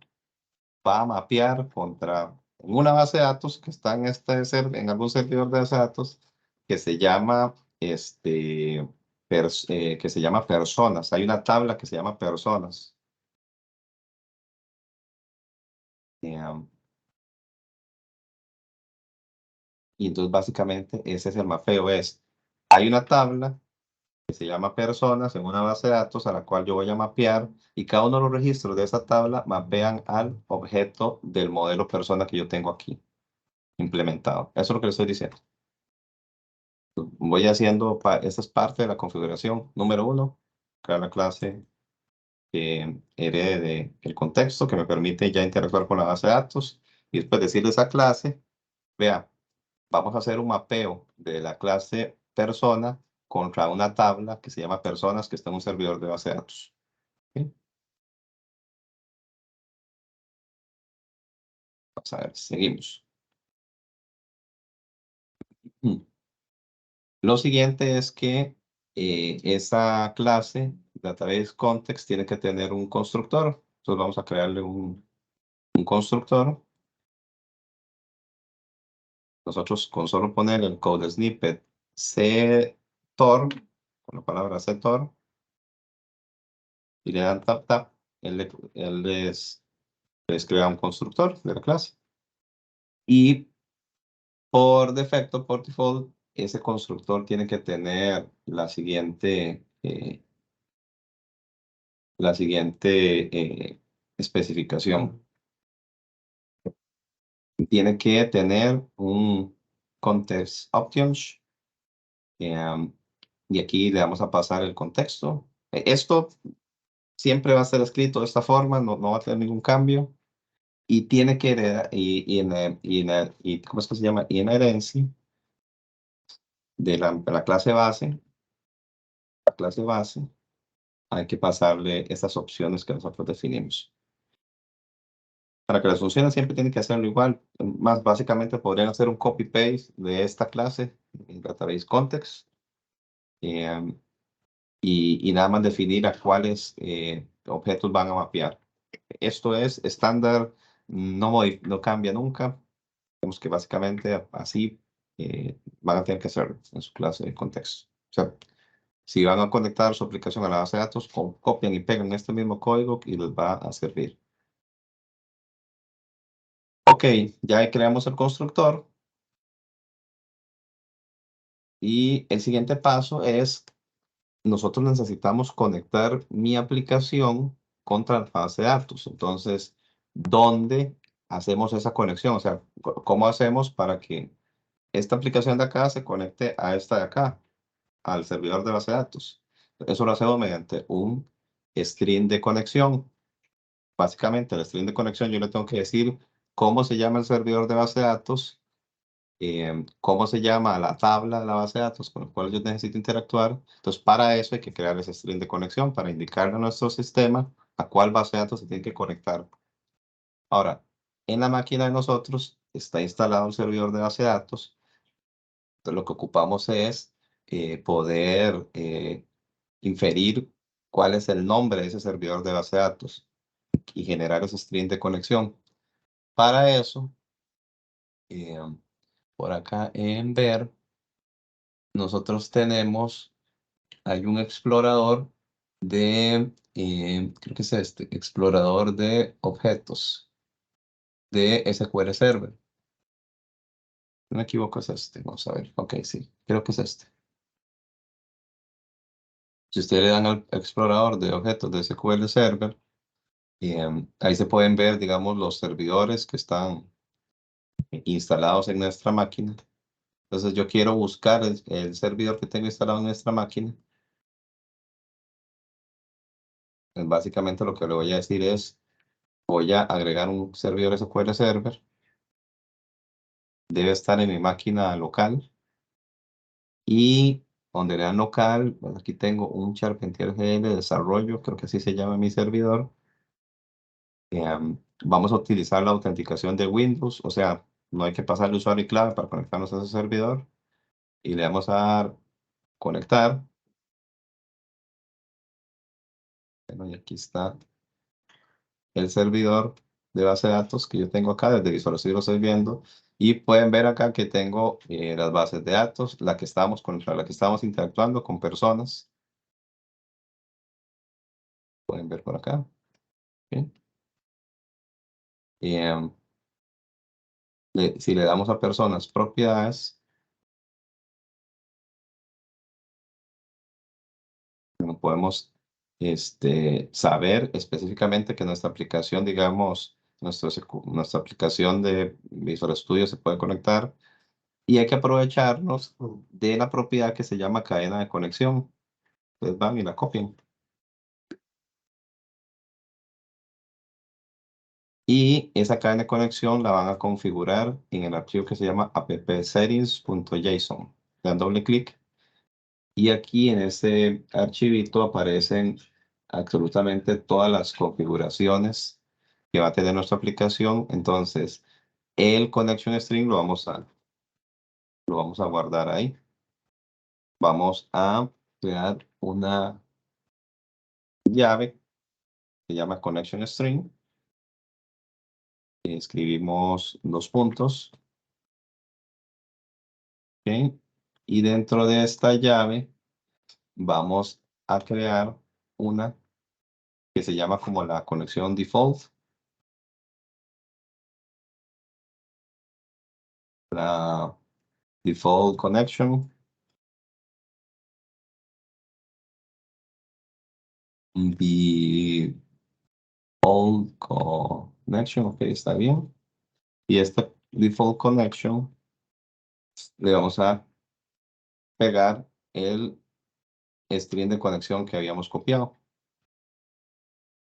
va a mapear contra una base de datos que está en algún servidor de base de datos que se llama, que se llama personas. Hay una tabla que se llama personas. Y entonces básicamente ese es el mapeo. Hay una tabla que se llama personas en una base de datos a la cual yo voy a mapear y cada uno de los registros de esa tabla mapean al objeto del modelo persona que yo tengo aquí implementado. Eso es lo que le estoy diciendo. Voy haciendo, esta es parte de la configuración. Número 1, crear la clase que herede el contexto que me permite ya interactuar con la base de datos y después decirle a esa clase, vea, vamos a hacer un mapeo de la clase persona contra una tabla que se llama personas que está en un servidor de base de datos. ¿Sí? Vamos a ver, seguimos. Lo siguiente es que esa clase, database context, tiene que tener un constructor. Entonces vamos a crearle un constructor. Nosotros con solo poner el code snippet ctor, con la palabra ctor, y le dan tap tap, él les crea un constructor de la clase. Y por defecto, por default, ese constructor tiene que tener la siguiente especificación. Tiene que tener un context options. Y aquí le vamos a pasar el contexto. Esto siempre va a ser escrito de esta forma, no va a tener ningún cambio. Y tiene que heredar, y ¿cómo es que se llama? Y en herencia de la clase base, hay que pasarle estas opciones que nosotros definimos. Para que las funciones siempre tienen que hacerlo igual. Más básicamente podrían hacer un copy-paste de esta clase en database context. Y nada más definir a cuáles objetos van a mapear. Esto es estándar, no cambia nunca. Vemos que básicamente así van a tener que hacer en su clase de contexto. O sea, si van a conectar su aplicación a la base de datos, copian y pegan este mismo código y les va a servir. Ok, ya creamos el constructor. Y el siguiente paso es, nosotros necesitamos conectar mi aplicación contra la base de datos. Entonces, ¿dónde hacemos esa conexión? O sea, ¿cómo hacemos para que esta aplicación de acá se conecte a esta de acá, al servidor de base de datos? Eso lo hacemos mediante un string de conexión. Básicamente, el string de conexión yo le tengo que decir cómo se llama el servidor de base de datos, cómo se llama la tabla de la base de datos con la cual yo necesito interactuar. Entonces, para eso hay que crear ese string de conexión para indicarle a nuestro sistema a cuál base de datos se tiene que conectar. Ahora, en la máquina de nosotros está instalado un servidor de base de datos. Entonces, lo que ocupamos es poder inferir cuál es el nombre de ese servidor de base de datos y generar ese string de conexión. Para eso, por acá en ver, nosotros hay un explorador creo que es este, explorador de objetos de SQL Server. No me equivoco, es este. Vamos a ver. Ok, sí, creo que es este. Si ustedes le dan al explorador de objetos de SQL Server, ahí se pueden ver, digamos, los servidores que están instalados en nuestra máquina. Entonces yo quiero buscar el servidor que tengo instalado en nuestra máquina. Básicamente lo que le voy a decir es, voy a agregar un servidor SQL Server. Debe estar en mi máquina local. Y donde le dan local, bueno, aquí tengo un Charpentier GL de desarrollo, creo que así se llama mi servidor. Vamos a utilizar la autenticación de Windows, o sea, no hay que pasar el usuario y clave para conectarnos a ese servidor. Y le vamos a dar conectar. Bueno, y aquí está el servidor de base de datos que yo tengo acá, desde Visual Studio lo estoy viendo. Y pueden ver acá que tengo las bases de datos, contra la que estamos interactuando con personas. Pueden ver por acá. ¿Sí? Si le damos a personas propiedades, podemos saber específicamente que nuestra aplicación, digamos, nuestra aplicación de Visual Studio se puede conectar y hay que aprovecharnos de la propiedad que se llama cadena de conexión. Entonces van y la copian. Y esa cadena de conexión la van a configurar en el archivo que se llama appsettings.json. Le dan doble clic. Y aquí en este archivito aparecen absolutamente todas las configuraciones que va a tener nuestra aplicación. Entonces, el connection string lo vamos a guardar ahí. Vamos a crear una llave que se llama connection string. Escribimos 2 puntos. ¿Okay? Y dentro de esta llave vamos a crear una que se llama como la conexión default. La default connection. Default connection, ok, está bien. Y esta default connection le vamos a pegar el string de conexión que habíamos copiado.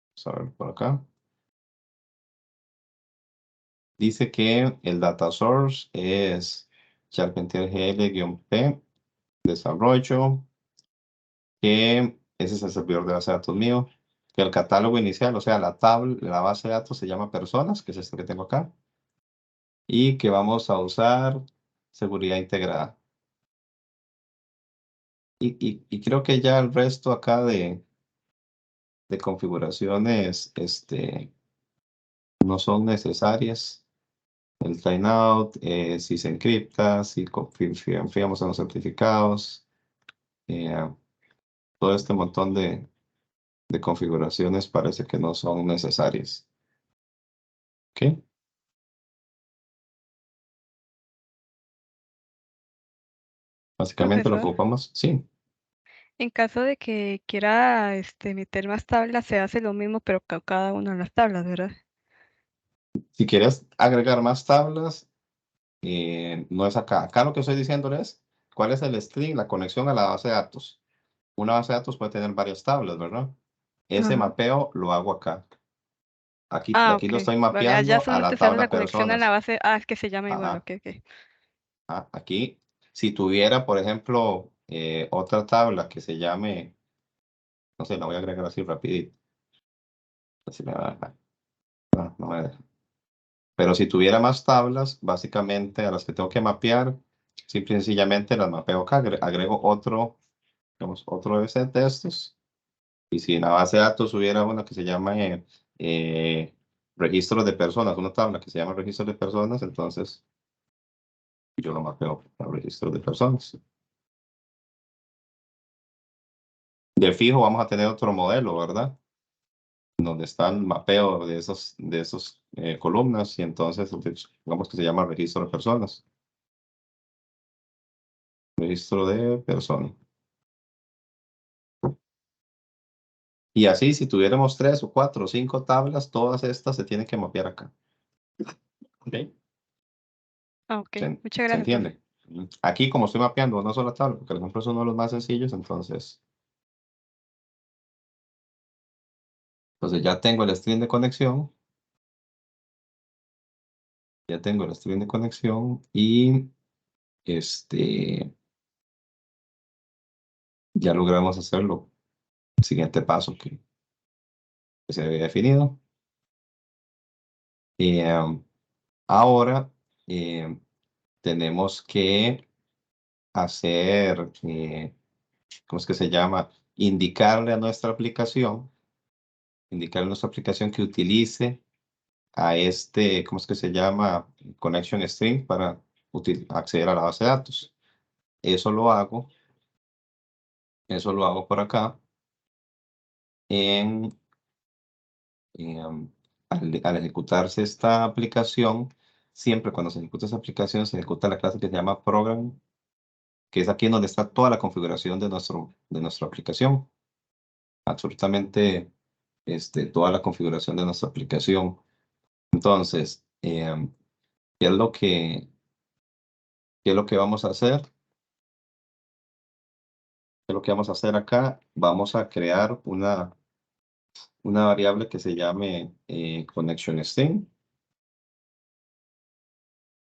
Vamos a ver por acá. Dice que el data source es Charpentier GL-P desarrollo, que ese es el servidor de base de datos mío, que el catálogo inicial, o sea, la tabla, la base de datos se llama personas, que es esto que tengo acá, y que vamos a usar seguridad integrada. Y creo que ya el resto acá de configuraciones no son necesarias. El timeout, si se encripta, si confiamos en los certificados, todo este montón de configuraciones parece que no son necesarias. ¿Ok? Básicamente lo que Profesor, ocupamos, sí. en caso de que quiera meter más tablas, se hace lo mismo, pero cada una de las tablas, ¿verdad? Si quieres agregar más tablas, no es acá. Acá lo que estoy diciéndole es cuál es el string, la conexión a la base de datos. Una base de datos puede tener varias tablas, ¿verdad? Ese Ajá. mapeo lo hago acá. Ah, Aquí ok. lo estoy Vale, allá mapeando a solo te la sale la tabla conexión a la personas. base. Ah, es que se llama igual, Ajá. ok, ok. Aquí, si tuviera, por ejemplo, otra tabla que se llame, no sé, la voy a agregar así rapidito. Así me va a dejar. No me deja. Pero si tuviera más tablas, básicamente a las que tengo que mapear, simple y sencillamente las mapeo acá, agrego otro, digamos, otro set de estos. Y si en la base de datos hubiera una que se llama registro de personas, una tabla que se llama registro de personas, entonces yo lo mapeo al registro de personas. De fijo vamos a tener otro modelo, ¿verdad? Donde está el mapeo de esos columnas y entonces digamos que se llama registro de personas. Registro de personas. Y así, si tuviéramos 3 o 4 o 5 tablas, todas estas se tienen que mapear acá. ¿Ok? Ah, ok. Muchas ¿Se gracias, profe. entiende? Aquí, como estoy mapeando una sola tabla, porque el ejemplo es uno de los más sencillos, entonces ya tengo el string de conexión. Ya tengo el string de conexión y ya logramos hacerlo. El siguiente paso que se había definido. Ahora tenemos que hacer, ¿cómo es que se llama? Indicarle a nuestra aplicación que utilice a ¿cómo es que se llama? Connection string para acceder a la base de datos. Eso lo hago por acá en, al ejecutarse esta aplicación, siempre cuando se ejecuta esa aplicación se ejecuta la clase que se llama program, que es aquí donde está toda la configuración de nuestra aplicación. Absolutamente toda la configuración de nuestra aplicación. Entonces, ¿qué es lo que vamos a hacer? ¿Qué es lo que vamos a hacer acá? Vamos a crear una variable que se llame connection string.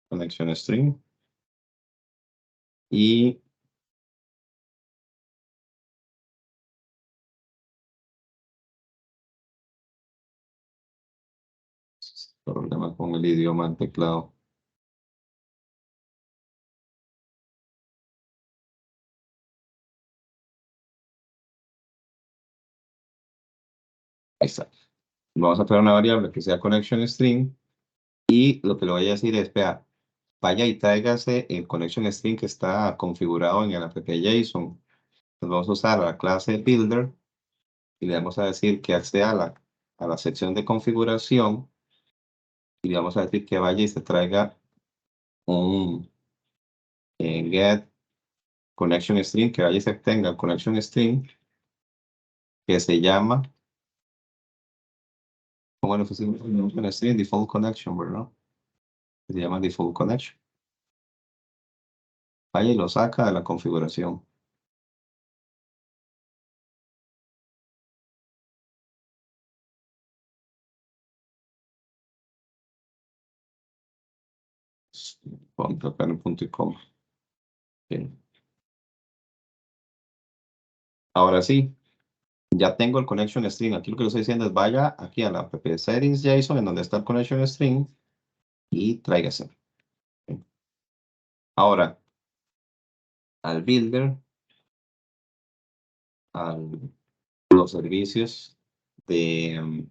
Connection string. Y problema con el idioma del teclado. Ahí está. Vamos a crear una variable que sea connection string y lo que le voy a decir es, vea, vaya y tráigase el connection string que está configurado en el app.json. Entonces vamos a usar la clase builder y le vamos a decir que acceda a la sección de configuración y le vamos a decir que vaya y se traiga un get connection string, que vaya y se tenga el connection string que se llama, bueno, pues un string default connection, ¿verdad? Se llama default connection. Vaya y lo saca de la configuración. Punto y coma. Okay. Ahora sí, ya tengo el connection string. Aquí lo que le estoy diciendo es vaya aquí a la app settings JSON en donde está el connection string y tráigase. Okay. Ahora, al builder, a los servicios de,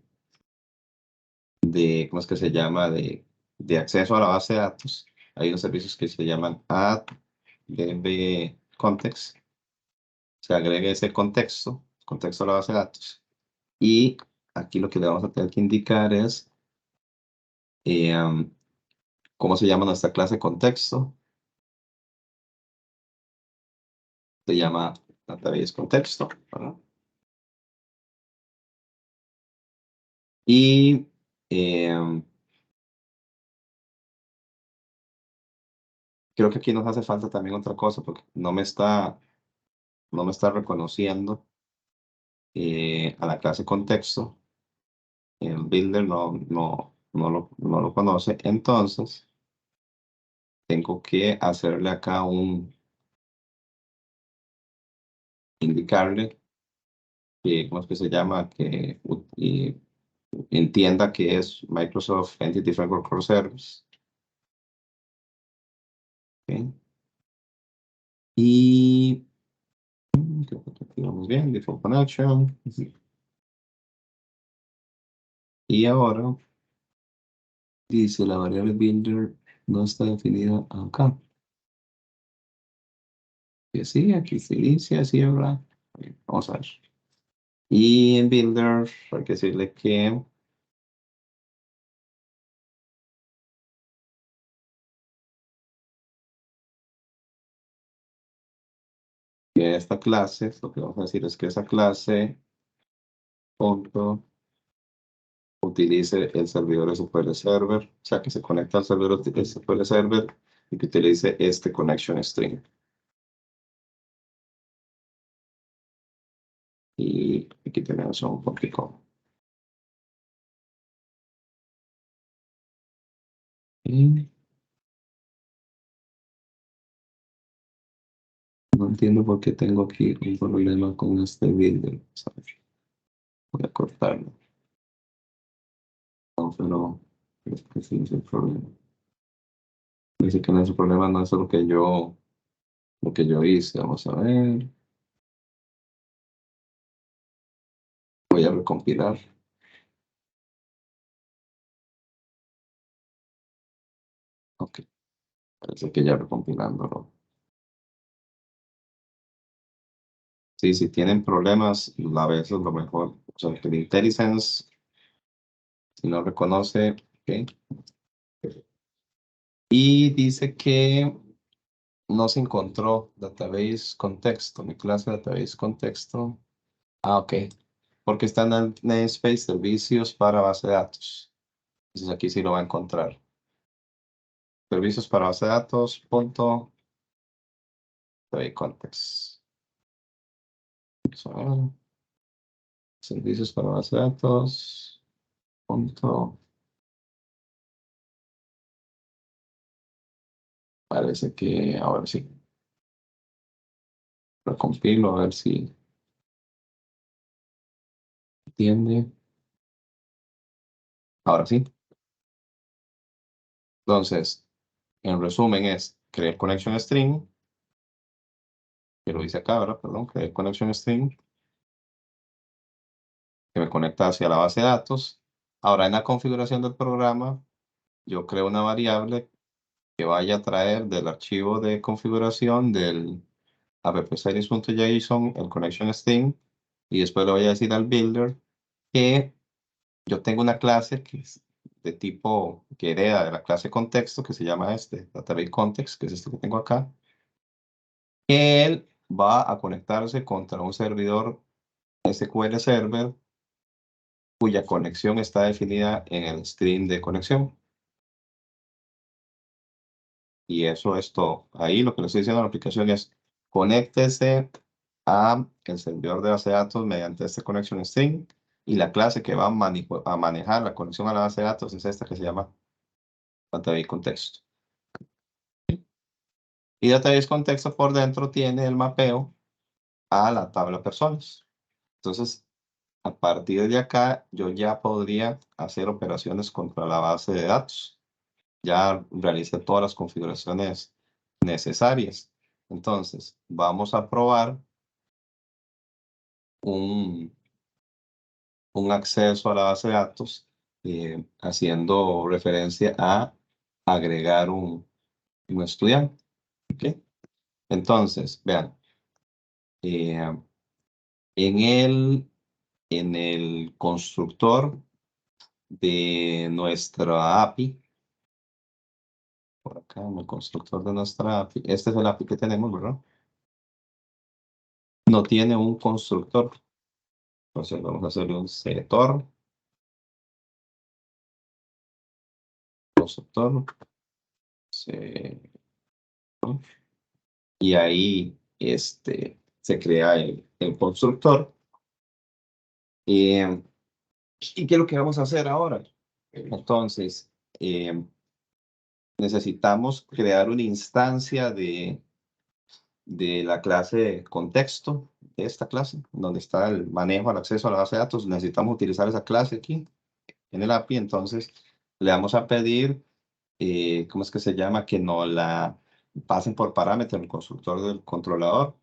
¿cómo es que se llama? De acceso a la base de datos. Hay unos servicios que se llaman add db context. Se agrega ese contexto a la base de datos. Y aquí lo que le vamos a tener que indicar es cómo se llama nuestra clase contexto. Se llama database contexto, ¿verdad? Y creo que aquí nos hace falta también otra cosa porque no me está reconociendo a la clase contexto. El builder no lo conoce. Entonces, tengo que hacerle acá indicarle que, ¿cómo es que se llama? Que entienda que es Microsoft Entity Framework Core Service. Okay. Y creo que aquí vamos bien, default connection. Y ahora dice la variable builder no está definida acá. Que sí, aquí se inicia, sí, ¿verdad? Vamos a ver. Y en builder hay que decirle que esta clase, lo que vamos a decir es que esa clase punto utilice el servidor SQL Server, o sea, que se conecta al servidor SQL Server y que utilice este connection string. Y aquí tenemos un poquito. Y no entiendo por qué tengo aquí un problema con este builder. ¿Sabes? Voy a cortarlo. No, pero es que sí es el problema. Dice que no es el problema, no es lo que yo hice. Vamos a ver. Voy a recompilar. Ok. Parece que ya recompilándolo. Sí, si tienen problemas, a veces lo mejor. O sea, que el IntelliSense, si no reconoce, ok. Y dice que no se encontró database contexto, mi clase database contexto. Ah, ok. Porque está en el namespace servicios para base de datos. Entonces aquí sí lo va a encontrar. Servicios para base de datos, punto, database context. Vamos a ver. Servicios para base de datos, punto. Parece que ahora sí. Lo compilo a ver si entiende. Ahora sí. Entonces, en resumen es crear connection string. Que lo hice acá, ¿verdad? Perdón, crear connection string. Que me conecta hacia la base de datos. Ahora en la configuración del programa, yo creo una variable que vaya a traer del archivo de configuración del app-settings.json el connection string, y después le voy a decir al builder que yo tengo una clase que es de tipo que hereda de la clase contexto, que se llama database context, que es este que tengo acá, que él va a conectarse contra un servidor SQL Server cuya conexión está definida en el string de conexión. Y eso es todo. Ahí lo que le estoy diciendo a la aplicación es conéctese a el servidor de base de datos mediante este connection string, y la clase que va a manejar la conexión a la base de datos es esta que se llama database contexto. Y database contexto por dentro tiene el mapeo a la tabla personas. Entonces, a partir de acá, yo ya podría hacer operaciones contra la base de datos. Ya realicé todas las configuraciones necesarias. Entonces, vamos a probar un acceso a la base de datos haciendo referencia a agregar un estudiante. ¿Okay? Entonces, vean, en el constructor de nuestra API, por acá en el constructor de nuestra API, este es el API que tenemos, ¿verdad? No tiene un constructor. Entonces vamos a hacerle un setor, constructor, y ahí se crea el constructor. ¿Y qué es lo que vamos a hacer ahora? Entonces, necesitamos crear una instancia de la clase contexto de esta clase, donde está el manejo al acceso a la base de datos. Necesitamos utilizar esa clase aquí en el API. Entonces, le vamos a pedir, ¿cómo es que se llama? Que no la pasen por parámetro en el constructor del controlador.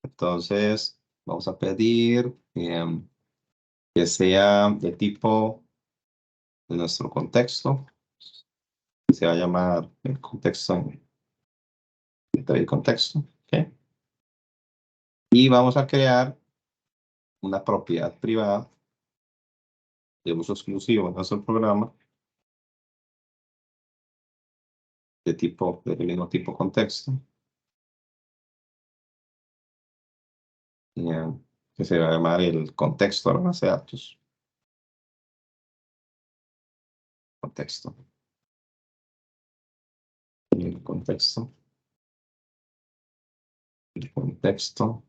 Entonces, vamos a pedir que sea de tipo de nuestro contexto. Se va a llamar el contexto, el contexto. ¿Okay? Y vamos a crear una propiedad privada de uso exclusivo en nuestro programa del mismo tipo contexto. Que se va a llamar el contexto de la base de datos. Contexto. El contexto. El contexto.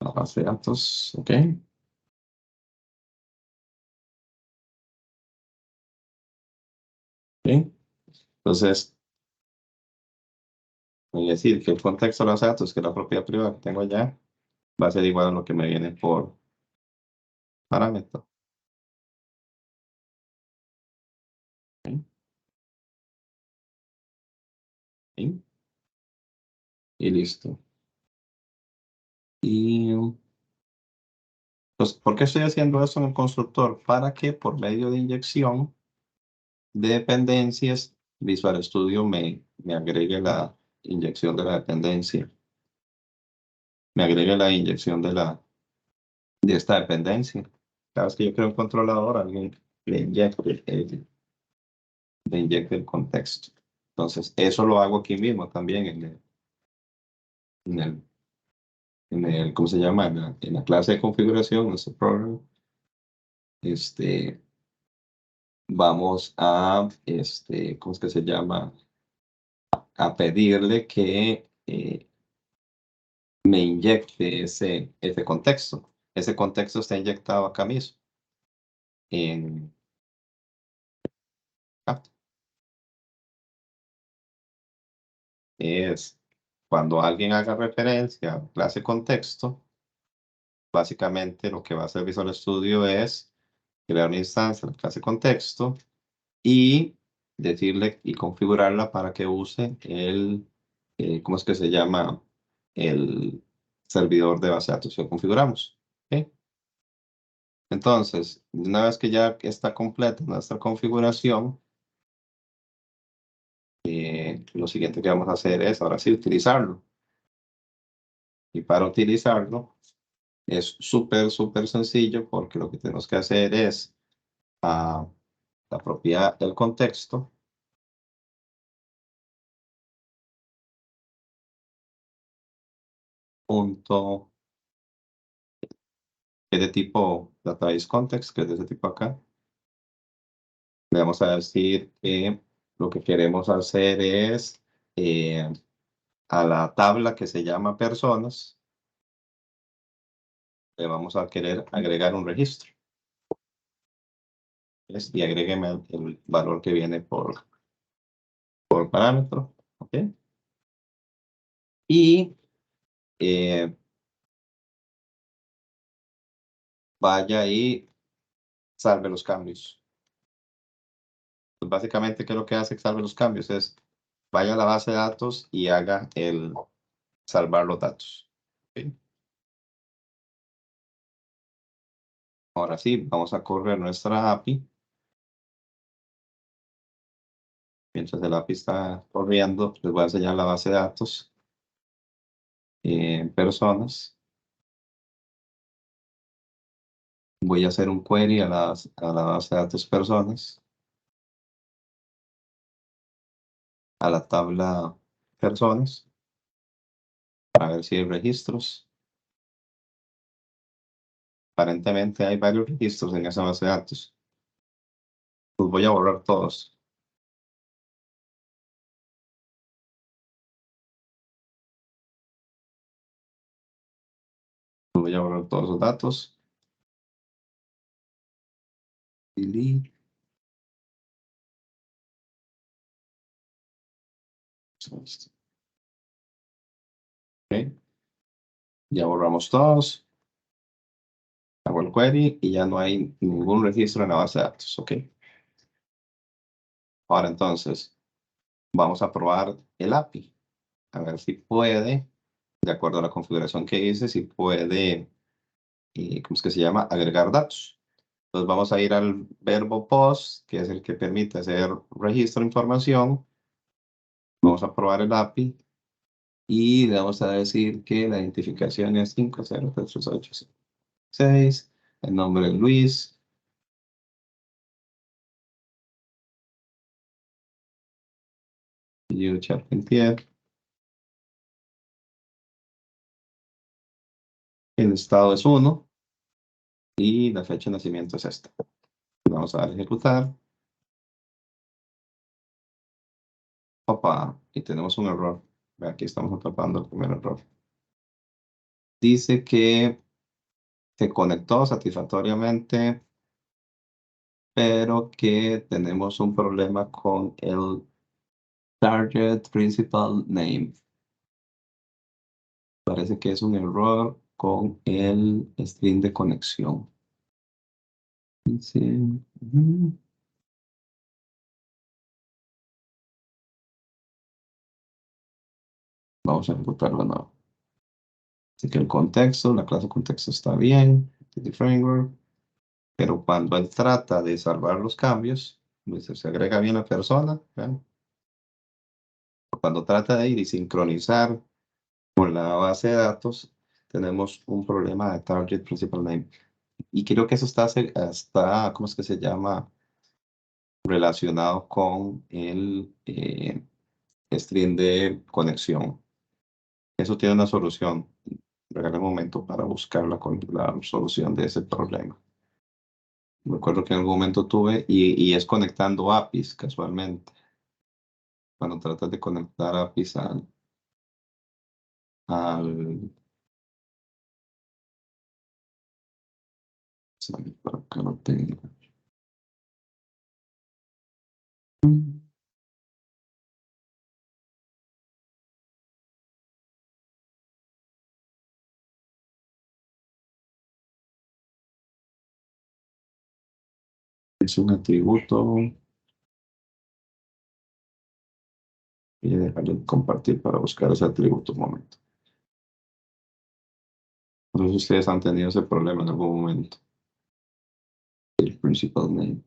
La base de datos. Ok. ¿Sí? Entonces, voy a decir que el contexto de la base de datos, que es la propiedad privada que tengo allá, va a ser igual a lo que me viene por parámetro. ¿Sí? ¿Sí? Y listo. Y pues, ¿por qué estoy haciendo eso en el constructor? Para que por medio de inyección de dependencias, Visual Studio me agregue la inyección de la dependencia. Me agregue la inyección de esta dependencia. Cada vez que yo creo un controlador, alguien le inyecte el contexto. Entonces, eso lo hago aquí mismo también ¿cómo se llama? En la clase de configuración, nuestro programa. Vamos a, ¿cómo es que se llama? A pedirle que me inyecte ese contexto. Ese contexto está inyectado acá mismo. Es cuando alguien haga referencia a clase contexto, básicamente lo que va a hacer Visual Studio es crear una instancia de clase contexto y decirle y configurarla para que use ¿cómo es que se llama? El servidor de base de datos que configuramos. ¿Okay? Entonces, una vez que ya está completa nuestra configuración, lo siguiente que vamos a hacer es, ahora sí, utilizarlo. Y para utilizarlo es súper sencillo porque lo que tenemos que hacer es la propiedad del contexto. Punto, que es de tipo database context, que es de ese tipo acá. Le vamos a decir que lo que queremos hacer es a la tabla que se llama personas, le vamos a querer agregar un registro. Y agrégueme el valor que viene por parámetro. ¿Ok? Y vaya y salve los cambios. Pues básicamente, ¿qué es lo que hace que salve los cambios? Es vaya a la base de datos y haga el salvar los datos. ¿Ok? Ahora sí, vamos a correr nuestra API. Mientras el API está corriendo, les voy a enseñar la base de datos en personas. Voy a hacer un query a la base de datos personas, a la tabla personas, para ver si hay registros. Aparentemente hay varios registros en esa base de datos. Los voy a borrar todos. Voy a borrar todos los datos. Delete. Okay. Ya borramos todos. Hago el query y ya no hay ningún registro en la base de datos. Ok. Ahora entonces, vamos a probar el API. A ver si puede, de acuerdo a la configuración que hice, si puede, ¿cómo es que se llama? Agregar datos. Entonces vamos a ir al verbo post, que es el que permite hacer registro de información. Vamos a probar el API y le vamos a decir que la identificación es 5033856. El nombre es Luis. You Charpentier. El estado es 1 y la fecha de nacimiento es esta. Vamos a dar a ejecutar. Opa, y tenemos un error. Aquí estamos atrapando el primer error. Dice que se conectó satisfactoriamente, pero que tenemos un problema con el target principal name. Parece que es un error con el string de conexión. Dice, vamos a ejecutarlo de nuevo. Así que el contexto, la clase contexto está bien, Entity Framework, pero cuando él trata de salvar los cambios, pues se agrega bien la persona, ¿ven? Cuando trata de ir y sincronizar con la base de datos, tenemos un problema de target principal name. Y creo que eso está ¿cómo es que se llama? Relacionado con el string de conexión. Eso tiene una solución. Regálame un momento para buscar la solución de ese problema. Me acuerdo que en algún momento tuve, y es conectando APIs casualmente. Cuando tratas de conectar APIs por acá lo tengo. Es un atributo. Voy a dejarlo de compartir para buscar ese atributo un momento. No sé si ustedes han tenido ese problema en algún momento. El principal name.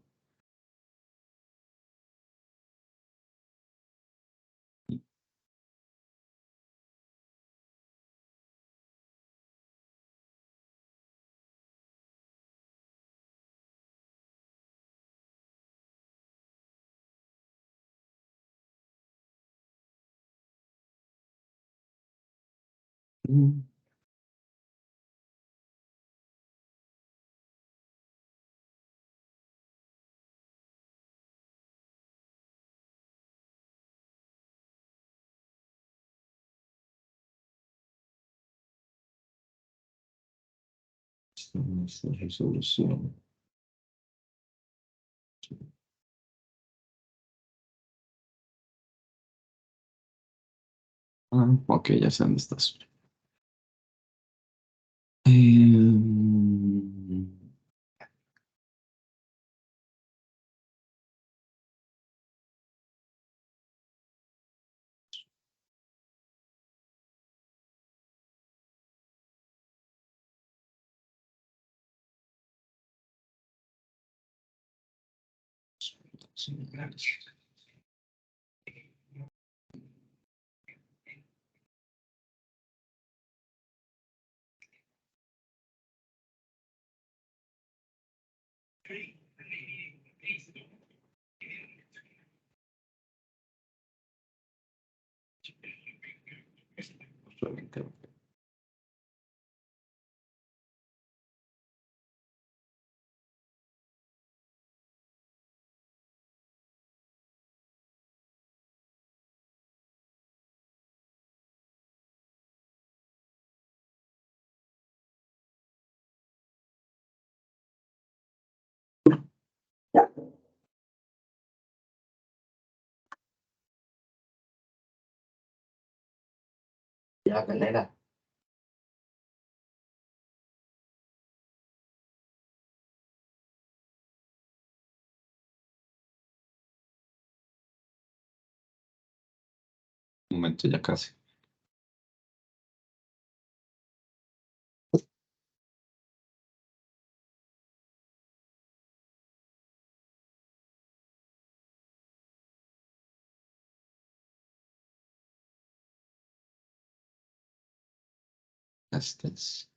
Resolución. Ok, ya sé dónde estás. Ya, galera. Un momento, ya casi. Este es.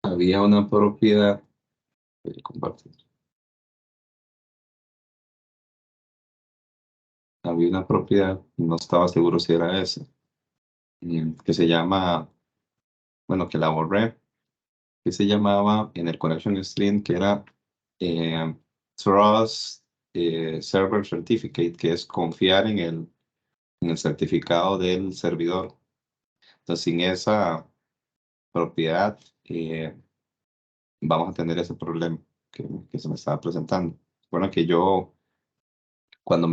Había una propiedad. Voy a compartir. Había una propiedad, no estaba seguro si era esa, que se llama, bueno, que la borré, que se llamaba en el connection string, que era eh, Trust Server Certificate, que es confiar en el certificado del servidor. Entonces, sin esa propiedad, vamos a tener ese problema que se me estaba presentando. Bueno, que yo, cuando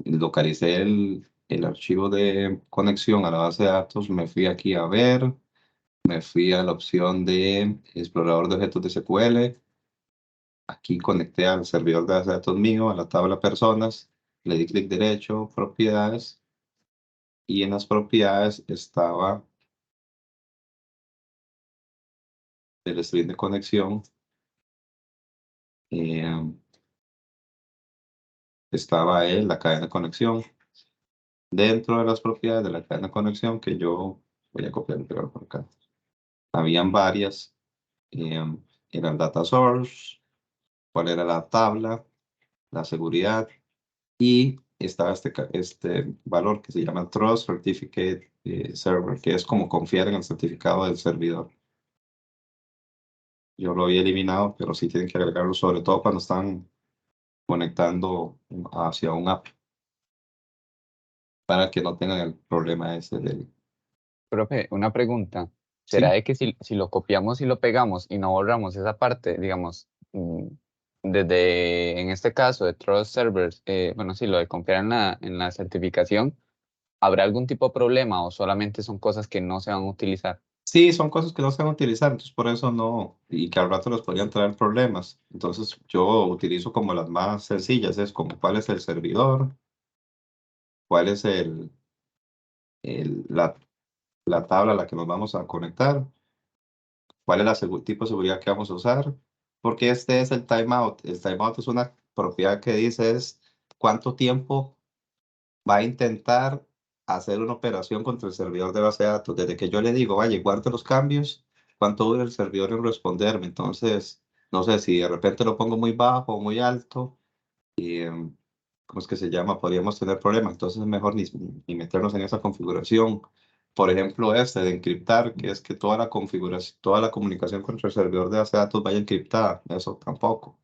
localicé el archivo de conexión a la base de datos, me fui aquí a ver, me fui a la opción de explorador de objetos de SQL. Aquí conecté al servidor de base de datos mío, a la tabla personas, le di clic derecho, propiedades, y en las propiedades estaba el string de conexión. Estaba la cadena de conexión. Dentro de las propiedades de la cadena de conexión, que yo voy a copiar y pegar por acá, habían varias. Era el data source, cuál era la tabla, la seguridad, y estaba este valor que se llama Trust Certificate Server, que es como confiar en el certificado del servidor. Yo lo había eliminado, pero sí tienen que agregarlo, sobre todo cuando están conectando hacia un app, para que no tengan el problema ese del... Profe, una pregunta. ¿Será Sí, de que si lo copiamos y lo pegamos y no borramos esa parte, digamos, desde, en este caso, de Trust Servers, bueno, sí, lo de confiar en la certificación, ¿habrá algún tipo de problema o solamente son cosas que no se van a utilizar? sí, son cosas que no se van a utilizar, entonces por eso no, y que al rato les podrían traer problemas. Entonces yo utilizo como las más sencillas, es como cuál es el servidor, cuál es la tabla a la que nos vamos a conectar, cuál es tipo de seguridad que vamos a usar, porque este es el timeout. El timeout es una propiedad que dice es cuánto tiempo va a intentar hacer una operación contra el servidor de base de datos. Desde que yo le digo, vaya, guarde los cambios, cuánto dura el servidor en responderme. Entonces, no sé si de repente lo pongo muy bajo o muy alto. ¿cómo es que se llama? Podríamos tener problemas, entonces es mejor ni meternos en esa configuración. Por ejemplo, de encriptar, que es que toda la configuración, toda la comunicación contra el servidor de base de datos vaya encriptada, eso tampoco.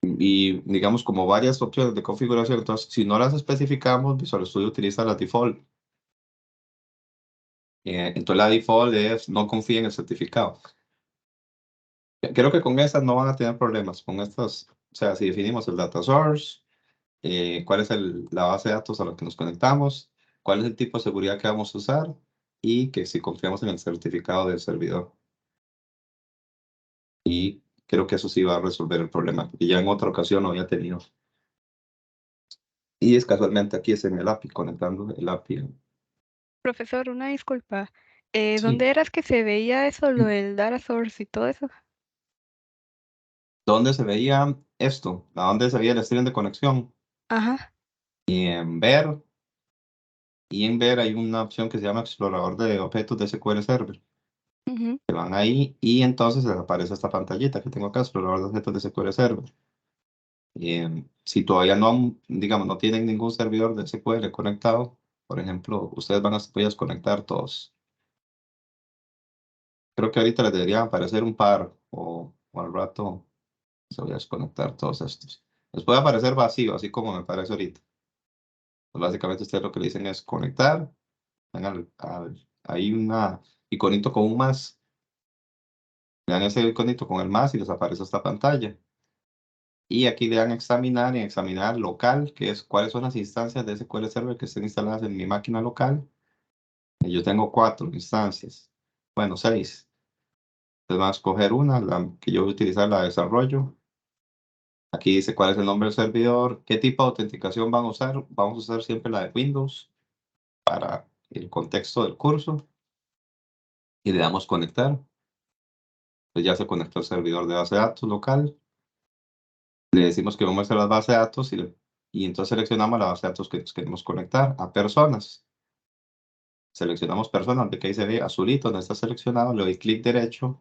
Y digamos como varias opciones de configuración, entonces si no las especificamos, Visual Studio utiliza la default. Entonces la default es no confíe en el certificado. Creo que con estas no van a tener problemas, con estas, o sea, si definimos el data source, cuál es la base de datos a la que nos conectamos, cuál es el tipo de seguridad que vamos a usar y que si confiamos en el certificado del servidor. Y creo que eso sí va a resolver el problema, porque ya en otra ocasión lo había tenido. Y es casualmente aquí es en el API, conectando el API. Profesor, una disculpa. Sí. ¿Dónde eras que se veía eso, lo del data source y todo eso? ¿Dónde se veía esto? ¿A dónde se veía el stream de conexión? Ajá. Y en ver, hay una opción que se llama explorador de objetos de SQL Server. Ujú. Se van ahí y entonces les aparece esta pantallita que tengo acá, explorador de objetos de SQL Server. Si todavía no, digamos, no tienen ningún servidor de SQL conectado, por ejemplo, ustedes van a poder conectar todos. Creo que ahorita les deberían aparecer un par o al rato se voy a desconectar todos estos. Les puede aparecer vacío, así como me parece ahorita. Pues básicamente ustedes lo que le dicen es conectar. Hay una iconito con un más. Le dan ese iconito con el más y les aparece esta pantalla. Y aquí le dan examinar y examinar local, que es cuáles son las instancias de SQL Server que estén instaladas en mi máquina local. Y yo tengo 4 instancias. Bueno, 6. Entonces van a escoger una, la que yo voy a utilizar, la de desarrollo. Aquí dice cuál es el nombre del servidor, qué tipo de autenticación van a usar. Vamos a usar siempre la de Windows para el contexto del curso. Y le damos conectar. Pues ya se conectó el servidor de base de datos local. Le decimos que vamos a hacer las bases de datos y entonces seleccionamos la base de datos que nos queremos conectar a personas. Seleccionamos personas, de que ahí se ve azulito, donde está seleccionado, le doy clic derecho,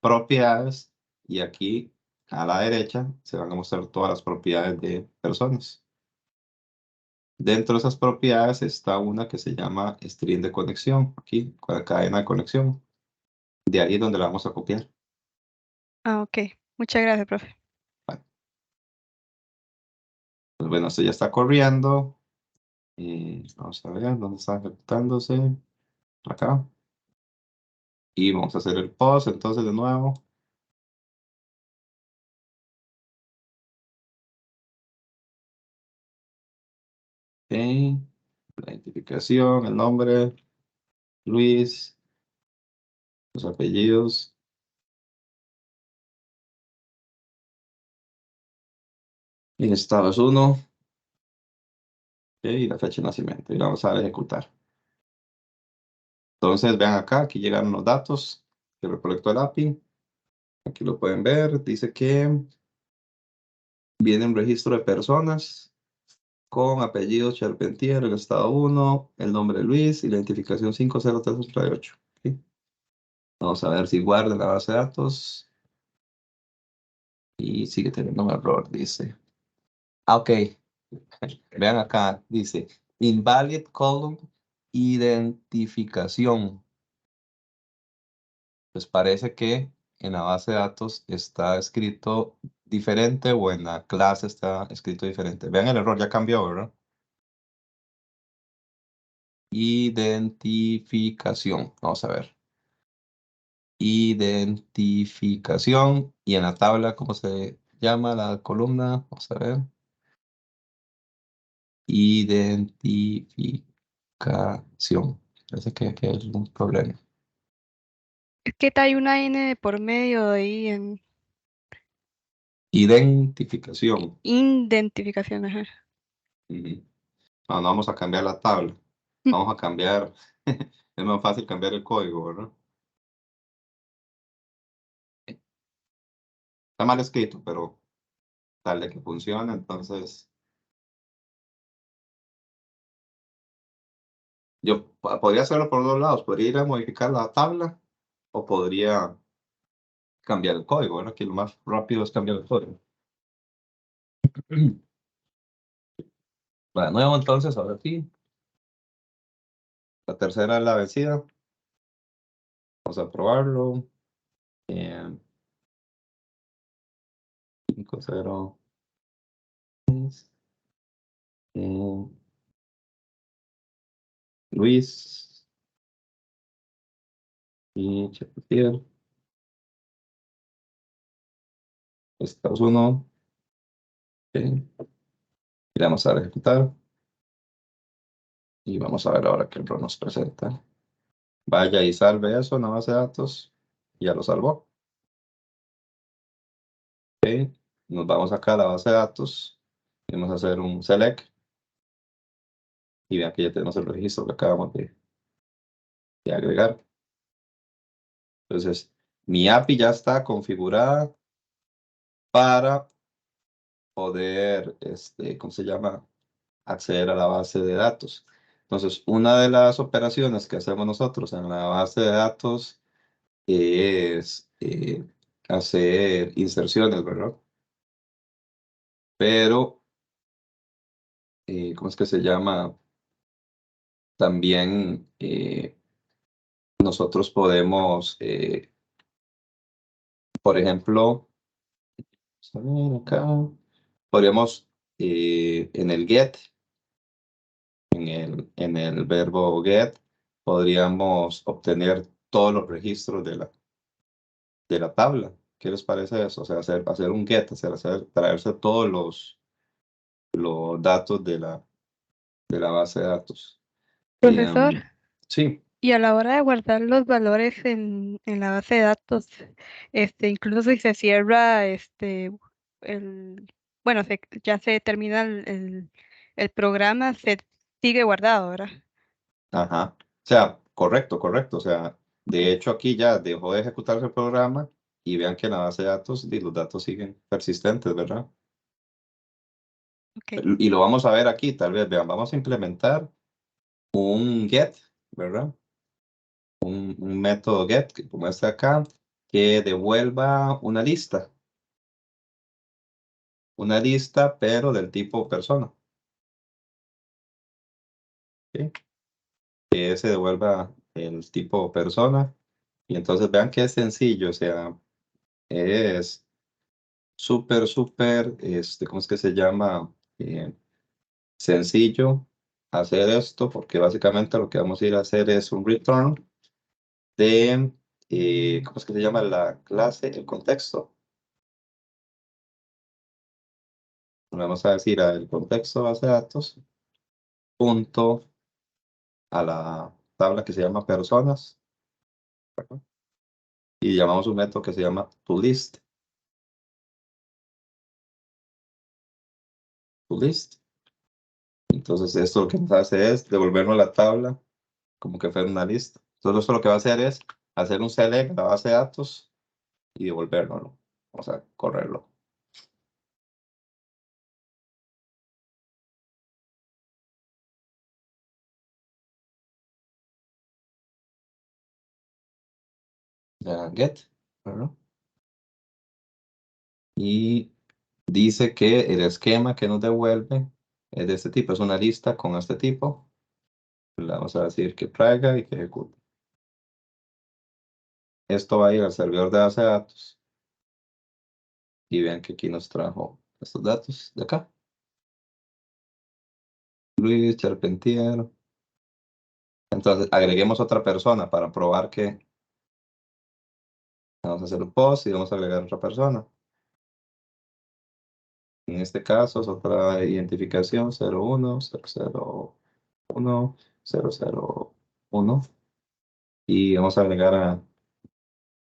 propiedades, y aquí a la derecha se van a mostrar todas las propiedades de personas. Dentro de esas propiedades está una que se llama string de conexión, aquí, con la cadena de conexión. De ahí es donde la vamos a copiar. Ah, ok. Muchas gracias, profe. Pues bueno, esto ya está corriendo. Vamos a ver dónde está ejecutándose. Acá. Y vamos a hacer el post entonces de nuevo. Ok. La identificación, el nombre, Luis, los apellidos. Y estado es 1. Ok, y la fecha de nacimiento. Y vamos a ejecutar. Entonces, vean acá, aquí llegaron los datos que recolectó el API. Aquí lo pueden ver. Dice que viene un registro de personas con apellidos Charpentier, el estado 1, el nombre Luis y la identificación 50338. ¿Okay? Vamos a ver si guarda la base de datos. Y sigue teniendo un error, dice. Ah, ok. Vean acá, dice invalid column identificación. Pues parece que en la base de datos está escrito diferente o en la clase está escrito diferente. Vean el error, ya cambió, ¿verdad? Identificación. Vamos a ver. Identificación. Y en la tabla, ¿cómo se llama la columna? Vamos a ver. Identificación. Parece que aquí hay un problema. Es que hay una N de por medio ahí en Identificación. identificación, ajá. Ujú. No, no vamos a cambiar la tabla. Vamos a cambiar. Es más fácil cambiar el código, ¿verdad? Está mal escrito, pero tal de que funciona, entonces yo podría hacerlo por dos lados. Podría ir a modificar la tabla o podría cambiar el código, ¿verdad? Que lo más rápido es cambiar el código. Va, de nuevo, entonces, ahora sí. La tercera es la vencida. Vamos a probarlo. 5, 0. Luis y Chaputier. Estados 1. Y le vamos a dar a ejecutar. Y vamos a ver ahora qué error nos presenta. Vaya y salve eso en la base de datos. Ya lo salvó. Ok. Nos vamos acá a la base de datos. Vamos a hacer un select. Y vean que ya tenemos el registro que acabamos de agregar. Entonces, mi API ya está configurada para poder, ¿cómo se llama? Acceder a la base de datos. Entonces, una de las operaciones que hacemos nosotros en la base de datos es hacer inserciones, ¿verdad? Pero, ¿cómo es que se llama? También nosotros podemos, por ejemplo, vamos a ver acá, podríamos en el get, en el verbo get, podríamos obtener todos los registros de la tabla. ¿Qué les parece eso? O sea, hacer un get, traerse todos los datos de la base de datos. Profesor, Sí, y a la hora de guardar los valores en la base de datos, incluso si se cierra, bueno, ya se termina el programa, se sigue guardado, ¿verdad? ajá. O sea, correcto, correcto. O sea, de hecho aquí ya dejó de ejecutarse el programa y vean que en la base de datos los datos siguen persistentes, ¿verdad? Ok. Y lo vamos a ver aquí, tal vez, vean, vamos a implementar un get, ¿verdad? Un método get, como este acá, que devuelva una lista, pero del tipo persona. ¿Sí? Que se devuelva el tipo persona. Y entonces vean que es sencillo, o sea, es súper, súper, ¿cómo es que se llama? Sencillo hacer esto, porque básicamente lo que vamos a ir a hacer es un return de, ¿cómo es que se llama la clase? El contexto. Vamos a decir al contexto base de datos, punto a la tabla que se llama personas, ¿verdad? Y llamamos un método que se llama toList. ToList. Entonces esto lo que nos hace es devolvernos la tabla como que fuera una lista. Entonces esto lo que va a hacer es hacer un select a la base de datos y devolvérnoslo. Vamos a correrlo. Get, ¿verdad? Y dice que el esquema que nos devuelve es de este tipo, es una lista con este tipo. Le vamos a decir que traiga y que ejecute. Esto va a ir al servidor de base de datos. Y vean que aquí nos trajo estos datos de acá. Luis Charpentier. Entonces agreguemos otra persona para probar que vamos a hacer un post y vamos a agregar otra persona. En este caso es otra identificación 01, 001, 001. Y vamos a agregar a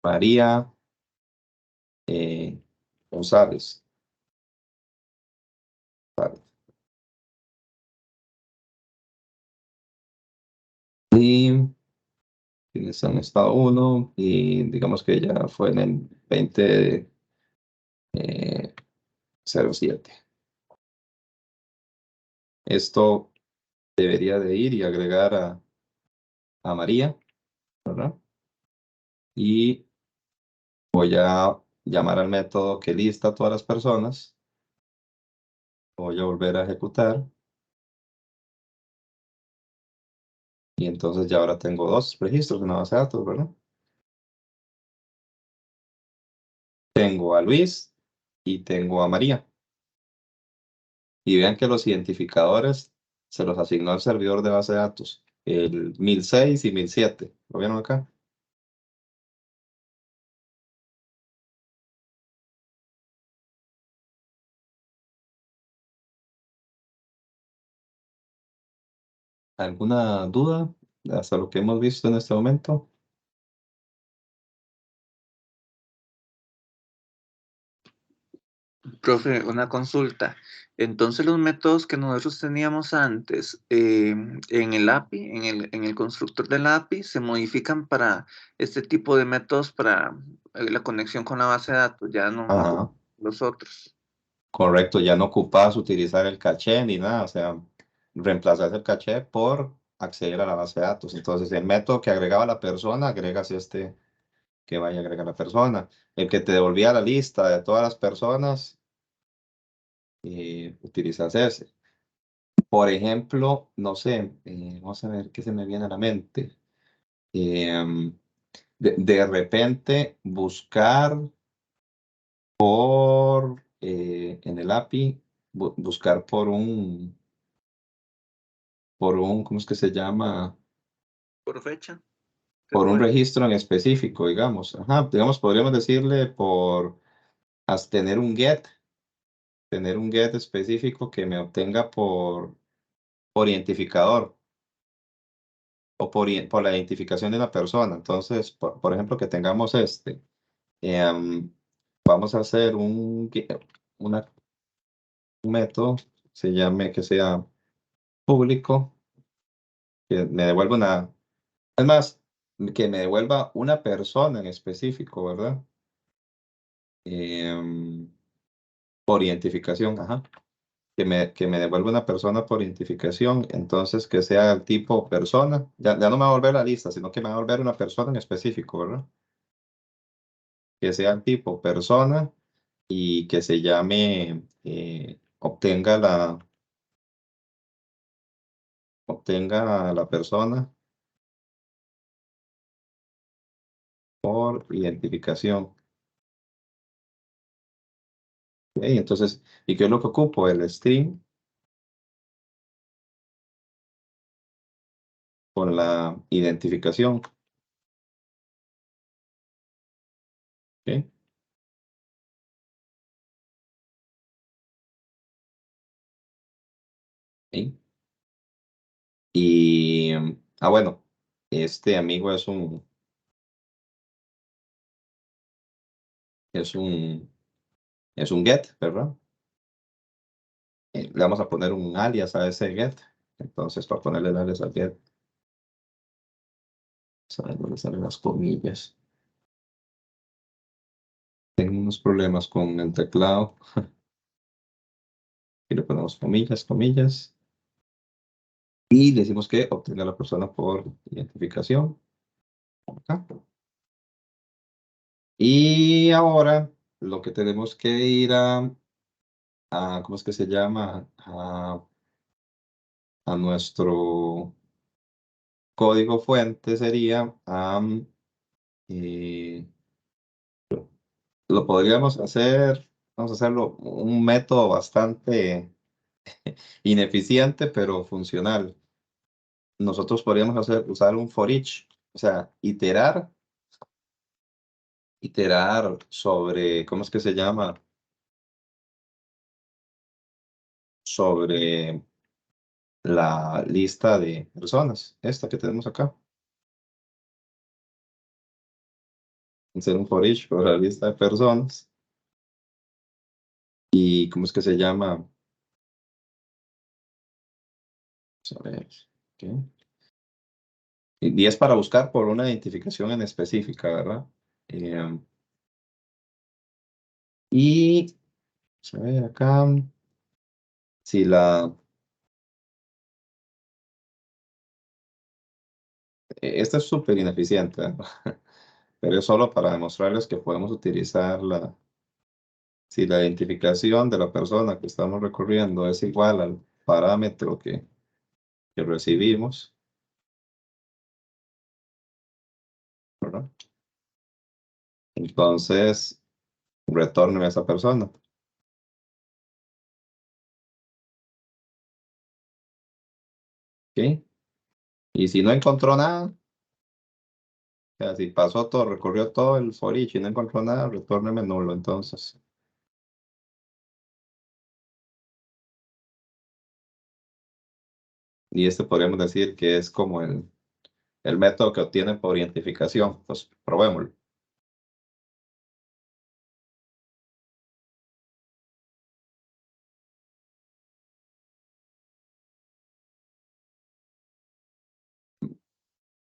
María González. Y tienes en estado 1 y digamos que ya fue en el 2007. Esto debería de ir y agregar a María, ¿verdad? Y voy a llamar al método que lista a todas las personas Voy a volver a ejecutar. Y entonces ya ahora tengo dos registros en la base de datos, ¿verdad? Tengo a Luis y tengo a María. Y vean que los identificadores se los asignó el servidor de base de datos. El 1006 y 1007. ¿Lo vieron acá? ¿Alguna duda hasta lo que hemos visto en este momento? Profe, una consulta. Entonces, los métodos que nosotros teníamos antes en el API, en el constructor del API, se modifican para este tipo de métodos para la conexión con la base de datos, ya no Ajá, los otros. correcto. Ya no ocupas utilizar el caché ni nada. O sea, reemplazas el caché por acceder a la base de datos. Entonces, el método que agregaba la persona, agregas este que vaya a agregar la persona. El que te devolvía la lista de todas las personas, utilizas ese. Por ejemplo, no sé, vamos a ver qué se me viene a la mente. Em, de repente, buscar por, en el API, buscar ¿cómo es que se llama? ¿Por fecha? ¿Se Por un puede? registro en específico, digamos. Ajá, digamos, podríamos decirle por tener un get específico que me obtenga por identificador o por la identificación de la persona. Entonces, por ejemplo, que tengamos em, vamos a hacer una, un método, que sea público, que me devuelva es más, que me devuelva una persona en específico, ¿verdad? Em, por identificación, ajá. Que me devuelva una persona por identificación, entonces que sea el tipo persona, ya no me va a volver la lista, sino que me va a volver una persona en específico, ¿verdad? Que sea el tipo persona y que se llame, obtenga la persona por identificación. Ok, entonces, ¿y qué es lo que ocupo? El string con la identificación. Ok. Ok. Y, bueno, este amigo es un, es un get, ¿verdad? Le vamos a poner un alias a ese get. Entonces, para ponerle el alias al get, ¿saben dónde salen las comillas? Tengo unos problemas con el teclado. Y le ponemos comillas, comillas. Y decimos que obtenga a la persona por identificación. Acá. Y ahora lo que tenemos que ir ¿cómo es que se llama? A nuestro código fuente sería, eh, lo podríamos hacer, vamos a hacerlo un método bastante ineficiente, pero funcional. Nosotros podríamos usar un for each, o sea, iterar sobre, ¿cómo es que se llama? Sobre la lista de personas, esta que tenemos acá. Hacer un for each sobre la lista de personas. ¿Y cómo es que se llama? Vamos a ver, ¿qué? Y es para buscar por una identificación en específica, ¿verdad? Eh, y vamos a ver acá, si esta es súper ineficiente, ¿verdad? Pero es solo para demostrarles que podemos utilizar Si la identificación de la persona que estamos recorriendo es igual al parámetro que recibimos, ¿verdad? Entonces, retorne a esa persona. ¿Ok? Y si no encontró nada, o sea, si pasó todo, recorrió todo el for each y no encontró nada, retórneme nulo, entonces. Y este podríamos decir que es como el método que obtiene por identificación. Pues probémoslo.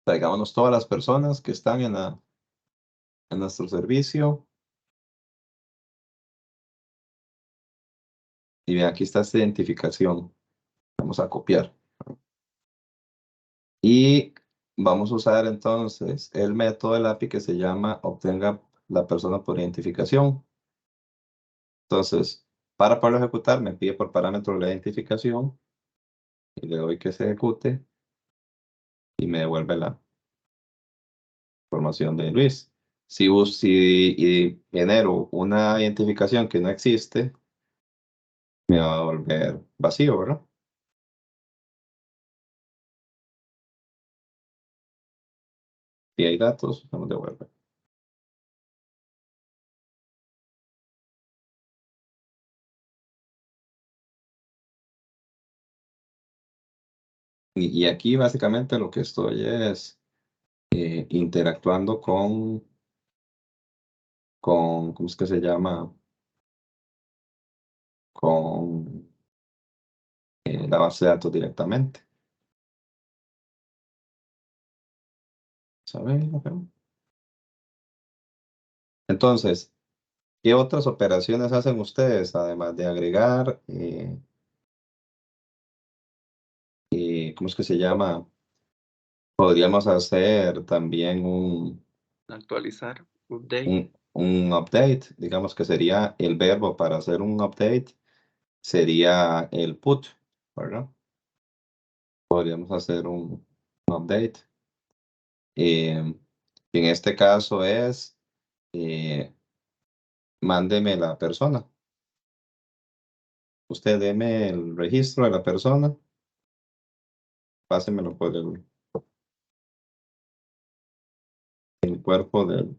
Traigámonos todas las personas que están en nuestro servicio. Y bien, aquí está esta identificación. Vamos a copiar. Y vamos a usar entonces el método del API que se llama obtenga la persona por identificación. Entonces, para poderlo ejecutar, me pide por parámetro la identificación y le doy que se ejecute y me devuelve la información de Luis. Si genero una identificación que no existe, me va a volver vacío, ¿verdad? Si hay datos, nos devuelve. Y aquí básicamente lo que estoy es interactuando con, ¿cómo es que se llama? Con la base de datos directamente. ¿Saben? Entonces, ¿qué otras operaciones hacen ustedes además de agregar, ¿cómo es que se llama? Podríamos hacer también Actualizar, update. un update, digamos que sería el verbo para hacer un update, sería el put, ¿verdad? Podríamos hacer un update. En este caso es, mándeme la persona. Usted deme el registro de la persona, pásemelo por el cuerpo del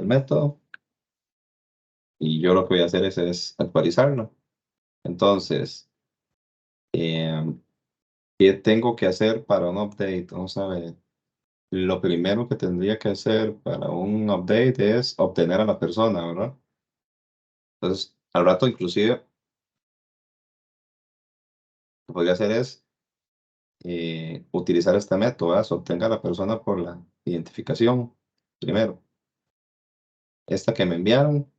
método. Y yo lo que voy a hacer es actualizarlo. Entonces, ¿qué tengo que hacer para un update? Vamos a ver. Lo primero que tendría que hacer para un update es obtener a la persona, ¿verdad? Entonces, al rato inclusive, lo que podría hacer es utilizar este método, ¿verdad? Obtenga a la persona por la identificación, primero. Esta que me enviaron,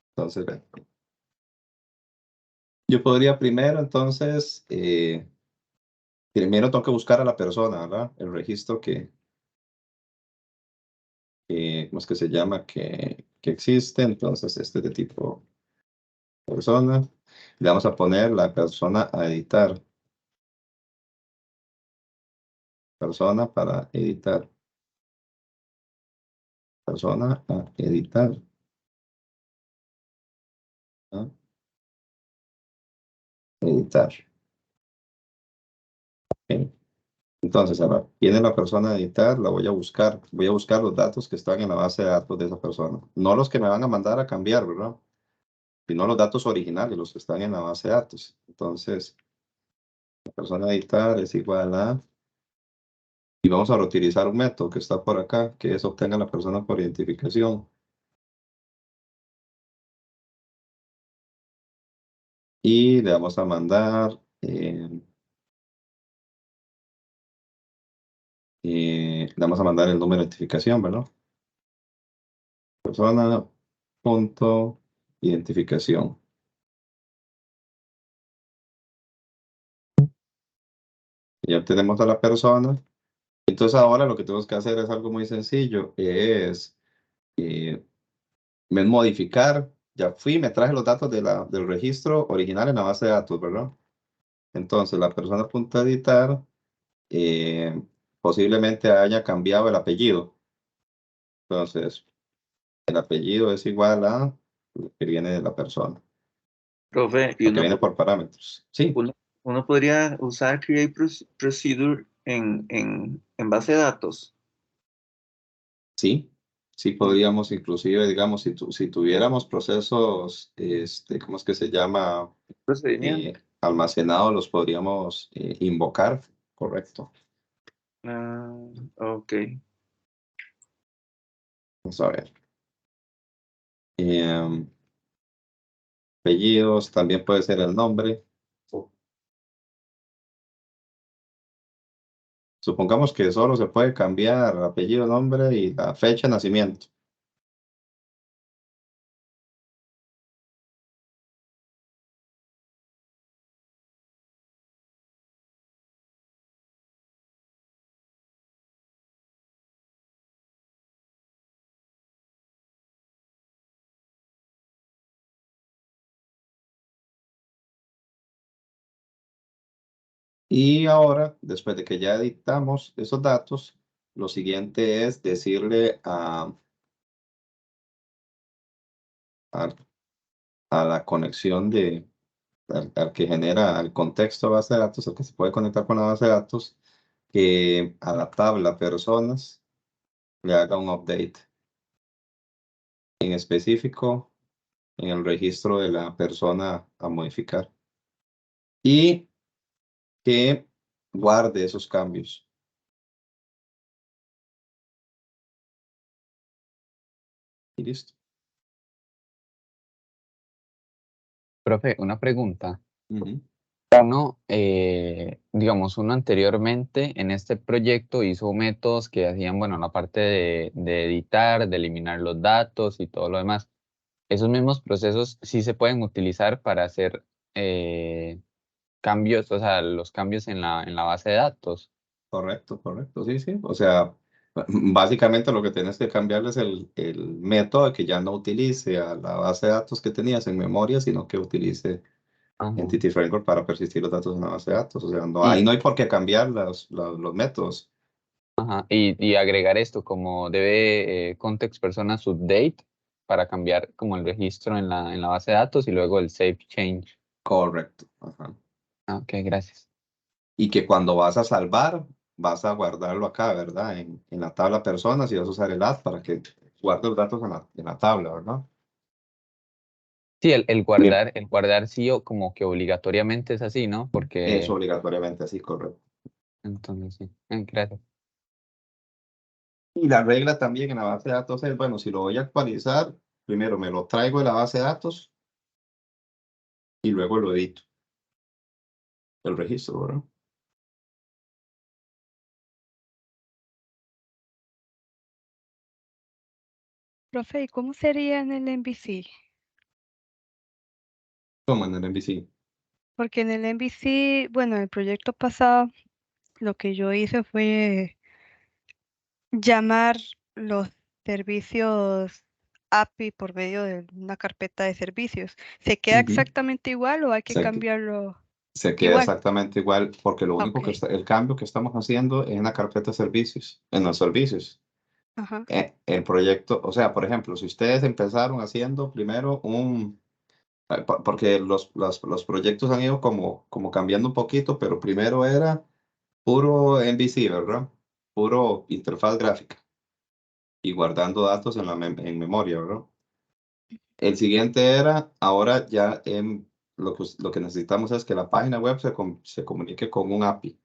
entonces, ve. Yo podría primero, entonces, primero tengo que buscar a la persona, ¿verdad? El registro ¿cómo es que se llama? Que existe, entonces este es de tipo persona. Le vamos a poner la persona a editar. Persona para editar. Persona a editar. ¿Ah? Editar. Ok. Entonces, ahora viene la persona a editar, la voy a buscar. Voy a buscar los datos que están en la base de datos de esa persona. No los que me van a mandar a cambiar, ¿verdad? Sino los datos originales, los que están en la base de datos. Entonces, la persona a editar es igual a... Y vamos a reutilizar un método que está por acá, que es obtenga la persona por identificación. Y le vamos a mandar... le vamos a mandar el número de identificación, ¿verdad? Persona, punto, identificación. Ya tenemos a la persona. Entonces ahora lo que tenemos que hacer es algo muy sencillo, es modificar ya fui, me traje los datos del registro original en la base de datos, ¿verdad? Entonces, la persona apunta a editar, posiblemente haya cambiado el apellido. Entonces, el apellido es igual a lo que viene de la persona, Profe, y lo que viene por parámetros. Sí, uno podría usar Create Procedure en base de datos. sí, sí podríamos inclusive, digamos, si tuviéramos procesos, ¿cómo es que se llama? Procedimiento. Almacenados, los podríamos invocar, correcto. Ah, ok. Vamos a ver. Apellidos, también puede ser el nombre. Supongamos que solo se puede cambiar apellido, nombre y la fecha de nacimiento. Y ahora, después de que ya editamos esos datos, lo siguiente es decirle a la conexión al que genera el contexto de base de datos, el que se puede conectar con la base de datos, que a la tabla personas le haga un update. En específico, en el registro de la persona a modificar. Y que guarde esos cambios. Y listo. Profe, una pregunta. Ujú. Uno, digamos, uno anteriormente en este proyecto hizo métodos que hacían, bueno, la parte de editar, de eliminar los datos y todo lo demás. Esos mismos procesos sí se pueden utilizar para hacer cambios, o sea, los cambios en la base de datos. Correcto, correcto. Sí, sí. O sea, básicamente lo que tienes que cambiar es el método que ya no utilice a la base de datos que tenías en memoria, sino que utilice Ajá. Entity Framework para persistir los datos en la base de datos. O sea, Y- ahí no hay por qué cambiar los métodos. Ajá, y agregar esto como debe context personas update para cambiar como el registro en la base de datos y luego el save change. Correcto. Ajá. Ah, ok, gracias. Y que cuando vas a salvar, vas a guardarlo acá, ¿verdad? En la tabla personas y vas a usar el add para que guarde los datos en la tabla, ¿verdad? Sí, el Bien. guardar sí o como que obligatoriamente es así, ¿no? Es Porque obligatoriamente así, correcto. entonces sí. Gracias. Y la regla también en la base de datos es, bueno, si lo voy a actualizar, primero me lo traigo de la base de datos y luego lo edito, el registro, ¿verdad? Profe, ¿y cómo sería en el MVC? Como en el MVC. Porque en el MVC, bueno, en el proyecto pasado, lo que yo hice fue llamar los servicios API por medio de una carpeta de servicios. ¿Se queda Ujú. exactamente igual o hay que Se, cambiarlo se queda igual? exactamente igual porque lo único Ok, que el cambio que estamos haciendo es en la carpeta de servicios, en los servicios. ajá, El proyecto, o sea, por ejemplo, si ustedes empezaron haciendo primero porque los proyectos han ido como cambiando un poquito, pero primero era puro MVC, ¿verdad? Puro interfaz gráfica y guardando datos en memoria, ¿verdad? El siguiente era, ahora ya lo que necesitamos es que la página web se comunique con un API.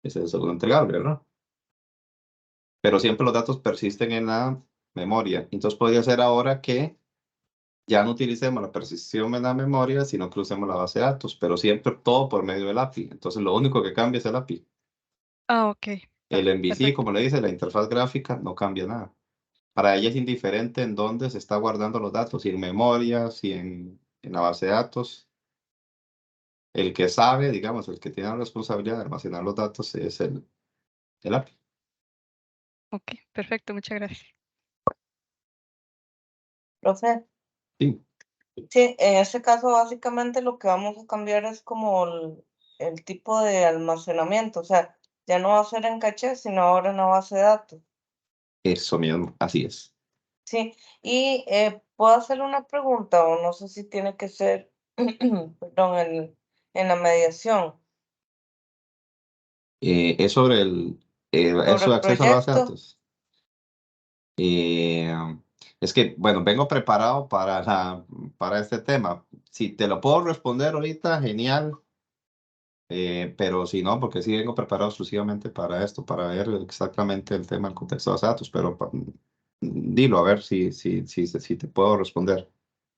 Ese es el segundo entregable, ¿verdad? Pero siempre los datos persisten en la memoria. Entonces podría ser ahora que ya no utilicemos la persistión en la memoria, sino que usemos la base de datos, pero siempre todo por medio del API. Entonces lo único que cambia es el API. ah, ok, El MVC, perfecto. como le dice, la interfaz gráfica no cambia nada. Para ella es indiferente en dónde se está guardando los datos, si en memoria, si en la base de datos. El que sabe, digamos, el que tiene la responsabilidad de almacenar los datos es el API. Ok, perfecto, muchas gracias. Profe, Sí. Sí, en este caso básicamente lo que vamos a cambiar es como el tipo de almacenamiento, o sea, ya no va a ser en caché, sino ahora en la base de datos. Eso mismo, así es. Sí, y puedo hacer una pregunta, o no sé si tiene que ser, perdón, en la mediación, Es sobre sobre eso de el acceso a la base de proyecto. datos. Eh, es que, bueno, vengo preparado para este tema. Si te lo puedo responder ahorita, genial. Pero si no, porque sí vengo preparado exclusivamente para esto, para ver exactamente el tema del contexto de los datos, pero dilo, a ver si te puedo responder.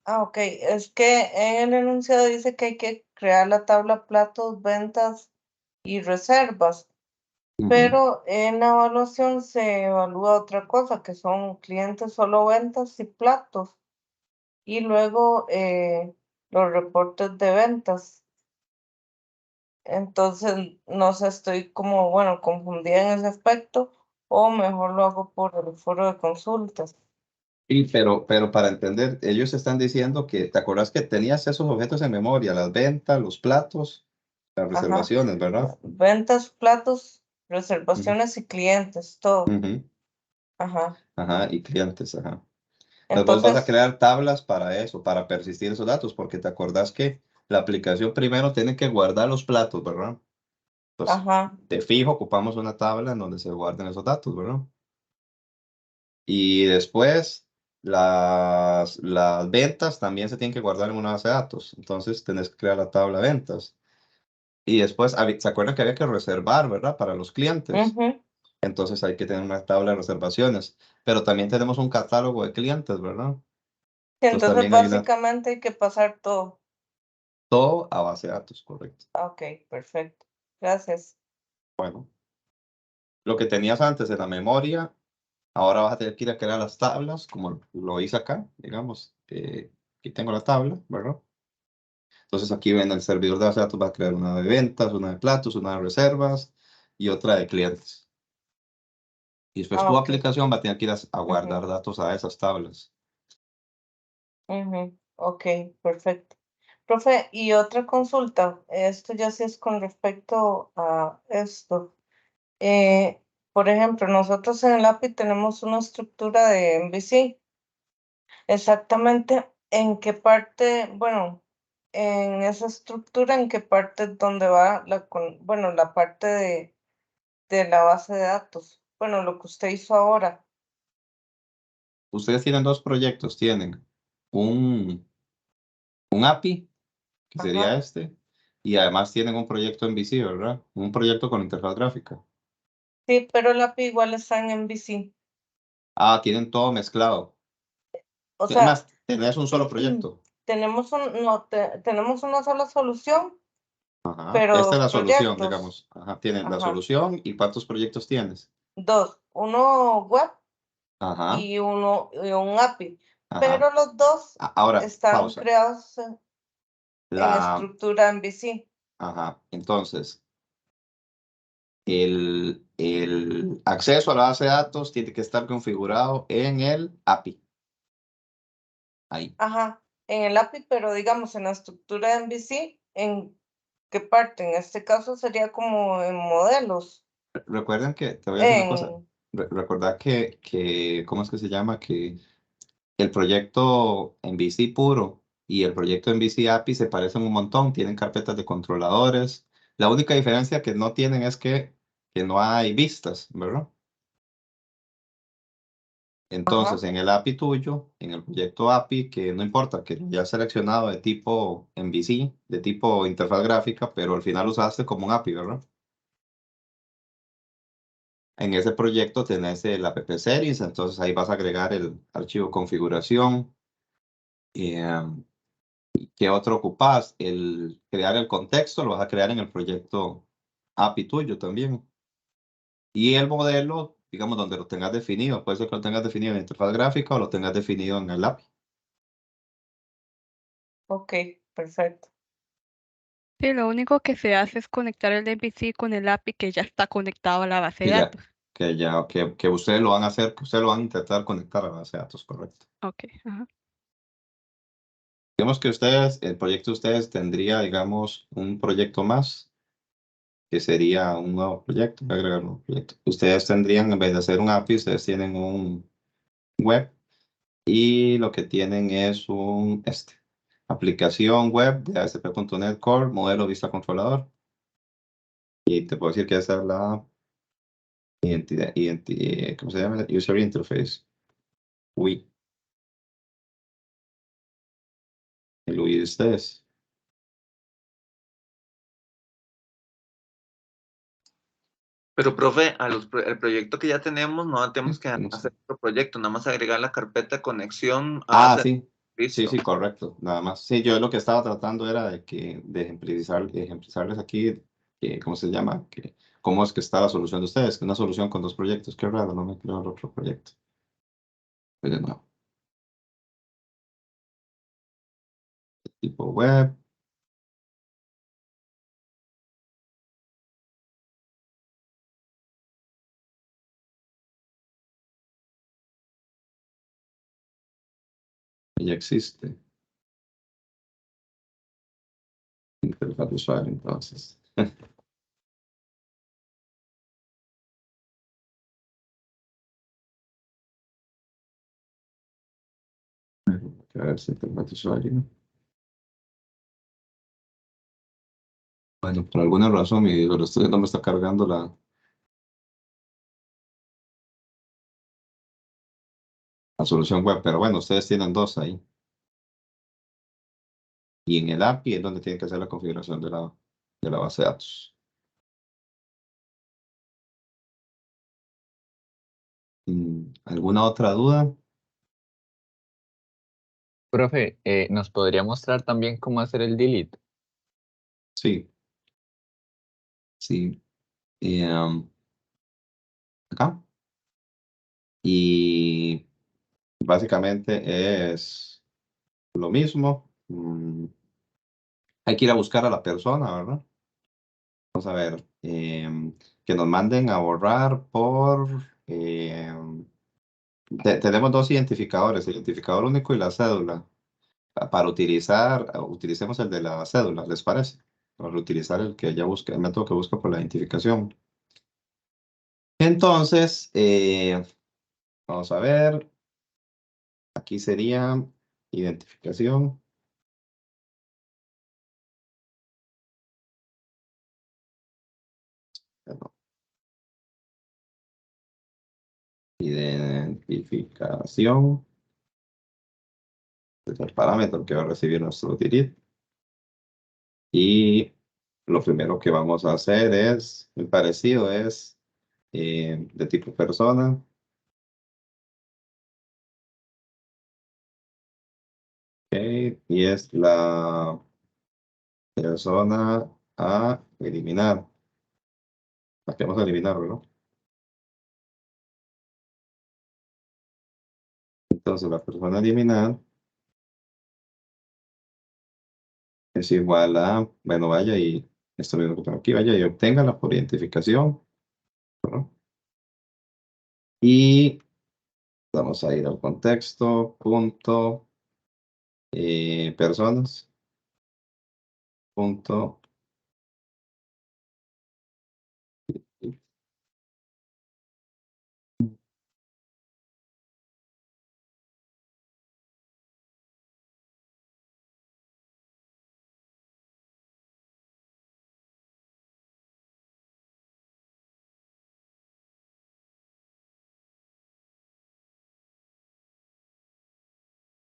Ah, ok, es que en el enunciado dice que hay que crear la tabla platos, ventas y reservas. Ujú. Pero en la evaluación se evalúa otra cosa, que son clientes solo ventas y platos. Y luego los reportes de ventas. Entonces, no sé, estoy como, bueno, confundida en ese aspecto, o mejor lo hago por el foro de consultas. Sí, pero para entender, ellos están diciendo que, ¿te acuerdas que tenías esos objetos en memoria? Las ventas, los platos, las Ajá. reservaciones, ¿verdad? Ventas, platos, Ujú, reservaciones y clientes, todo. ujú, Ajá. ajá, y clientes, ajá. Entonces vos vas a Entonces, crear tablas para eso, para persistir esos datos, porque te acordás que la aplicación primero tiene que guardar los platos, ¿verdad? Entonces, ajá, de fijo ocupamos una tabla en donde se guarden esos datos, ¿verdad? Y después las ventas también se tienen que guardar en una base de datos. Entonces tenés que crear la tabla de ventas. Y después, ¿se acuerdan que había que reservar, ¿verdad? Para los clientes. ujú. Entonces hay que tener una tabla de reservaciones. Pero también tenemos un catálogo de clientes, ¿verdad? Entonces Entonces también hay una, básicamente hay que pasar todo. todo a base de datos, correcto. Ok, perfecto. Gracias. Bueno, lo que tenías antes en la memoria, ahora vas a tener que ir a crear las tablas, como lo hice acá, digamos. Aquí tengo la tabla, ¿verdad? Entonces aquí en el servidor de base de datos va a crear una de ventas, una de platos, una de reservas y otra de clientes. Y después Ah, tu ok. aplicación va a tener que ir a Ujú, guardar datos a esas tablas. ujú. Ok, perfecto. Profe, y otra consulta, esto ya sí es con respecto a esto. Eh, por ejemplo, nosotros en el API tenemos una estructura de MVC. Exactamente en qué parte, bueno, en esa estructura, en qué parte es donde va bueno, la parte de la base de datos. Bueno, lo que usted hizo ahora. Ustedes tienen dos proyectos, tienen un, un API, que sería Ajá. este, y además tienen un proyecto en VC, ¿verdad? Un proyecto con interfaz gráfica. Sí, pero el API igual está en MVC. Ah, tienen todo mezclado. O sea, Además, tenés un solo proyecto. tenemos no, tenemos una sola solución, Ajá. pero Esta es dos la solución, proyectos. digamos. Ajá. Tienen la Ajá. solución y ¿cuántos proyectos tienes? Dos, uno web Ajá. y un API. Ajá. Pero los dos Ahora, están pausa. creados en La, estructura MVC. ajá. Entonces, el acceso a la base de datos tiene que estar configurado en el API. Ahí. Ajá, en el API, pero digamos en la estructura de MVC, ¿en qué parte? En este caso sería como en modelos. Recuerden que, te voy a decir una cosa. En, Recordad ¿cómo es que se llama? Que el proyecto en VC puro y el proyecto en VC API se parecen un montón. Tienen carpetas de controladores. La única diferencia que no tienen es que no hay vistas, ¿verdad? Entonces, ajá, en el API tuyo, en el proyecto API, que no importa, que ya has seleccionado de tipo MVC, de tipo interfaz gráfica, pero al final usaste como un API, ¿verdad? En ese proyecto tenés el app series, entonces ahí vas a agregar el archivo configuración. ¿Qué otro ocupas? El crear el contexto, lo vas a crear en el proyecto API tuyo también. Y el modelo, digamos, donde lo tengas definido, puede ser que lo tengas definido en interfaz gráfica o lo tengas definido en el API. ok, perfecto. Sí, lo único que se hace es conectar el MVC con el API que ya está conectado a la base de Que ya, datos. que ustedes lo van a hacer, que ustedes lo van a intentar conectar a la base de datos, correcto. Ok, ajá. Digamos que ustedes, el proyecto de ustedes tendría, digamos, un proyecto más, que sería un nuevo proyecto, voy a agregar un nuevo proyecto. Ustedes tendrían, en vez de hacer un API, ustedes tienen un web y lo que tienen es aplicación web de ASP.NET Core, modelo vista controlador. Y te puedo decir que esa es la ¿cómo se llama? User Interface. UI. El UI de ustedes. Pero, profe, el proyecto que ya tenemos, no tenemos que ¿Cómo se- hacer otro proyecto, nada más agregar la carpeta de conexión a Ah, base de sí. Sí, servicio. sí, correcto. Nada más. Sí, yo lo que estaba tratando era de ejemplizarles aquí, ¿cómo se llama? ¿Cómo es que está la solución de ustedes? Que una solución con dos proyectos. Qué raro, no me creo el otro proyecto. Pues de nuevo. Tipo web. Ya existe. Interfaz de usuario, entonces. A ver si interfaz de usuario. Bueno, por alguna razón mi estudio no me está cargando la solución web, pero bueno, ustedes tienen dos ahí. Y en el API es donde tienen que hacer la configuración de la base de datos. ¿Alguna otra duda? Profe, ¿nos podría mostrar también cómo hacer el delete? Sí, sí. Acá. Y básicamente es lo mismo. Hay que ir a buscar a la persona, ¿verdad? Vamos a ver. Que nos manden a borrar por... tenemos dos identificadores, el identificador único y la cédula. Para utilizar, utilicemos el de la cédula, ¿les parece? Para utilizar el que ya busca, el método que busca por la identificación. Entonces, vamos a ver, aquí sería identificación. Perdón, identificación. Este es el parámetro que va a recibir nuestro delete. Y lo primero que vamos a hacer es, el parecido es de tipo persona. Ok, y es la persona a eliminar. La que vamos a eliminar, ¿no? Entonces la persona a eliminar es igual a, bueno, vaya y esto mismo que tengo aquí, vaya y obténgala por identificación, ¿no? Y vamos a ir al contexto, punto, personas, punto,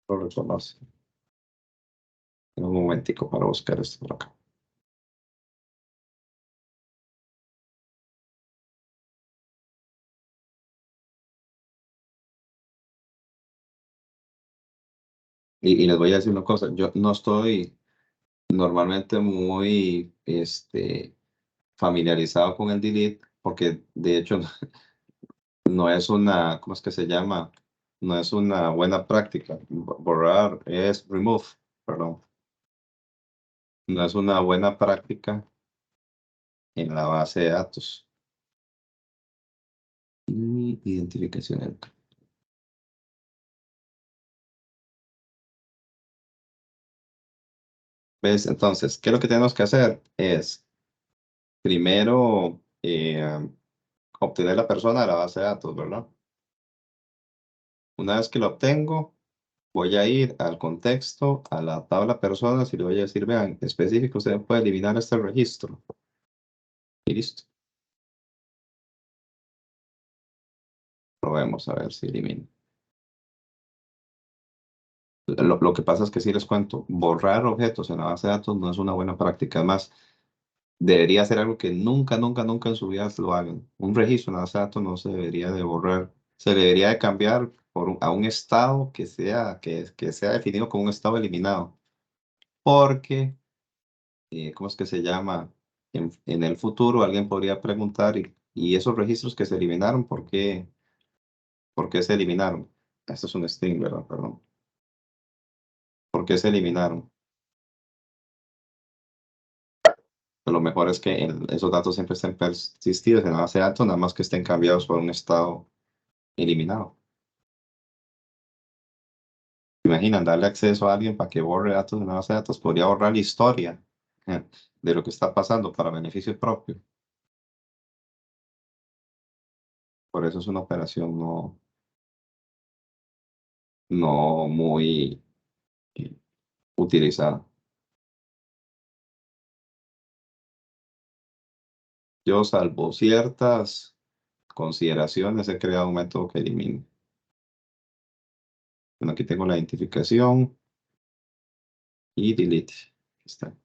lo reconoce. Un momentico para buscar esto por acá. Y les voy a decir una cosa, yo no estoy normalmente muy familiarizado con el delete, porque de hecho no es una, ¿cómo es que se llama? No es una buena práctica. Borrar es remove, perdón. No es una buena práctica en la base de datos. Y identificación. ¿Ves? Entonces, ¿qué es lo que tenemos que hacer? Es primero obtener la persona de la base de datos, ¿verdad? Una vez que lo obtengo, voy a ir al contexto, a la tabla personas y le voy a decir, vean, específico, usted puede eliminar este registro. Y listo. Probemos a ver si elimina. Lo que pasa es que sí les cuento, borrar objetos en la base de datos no es una buena práctica. Además, debería ser algo que nunca, nunca, nunca en su vida lo hagan. Un registro en la base de datos no se debería de borrar. Se debería de cambiar a un estado que sea definido como un estado eliminado. Porque, ¿cómo es que se llama? En el futuro alguien podría preguntar, ¿y esos registros que se eliminaron, por qué se eliminaron? Esto es un string, ¿verdad? Perdón. ¿Por qué se eliminaron? Lo mejor es que esos datos siempre estén persistidos en la base de datos, nada más que estén cambiados por un estado eliminado. Imaginan darle acceso a alguien para que borre datos en la base de datos, podría borrar la historia de lo que está pasando para beneficio propio. Por eso es una operación no muy utilizada. Yo, salvo ciertas consideraciones, he creado un método que elimine. Bueno, aquí tengo la identificación y delete. Aquí está.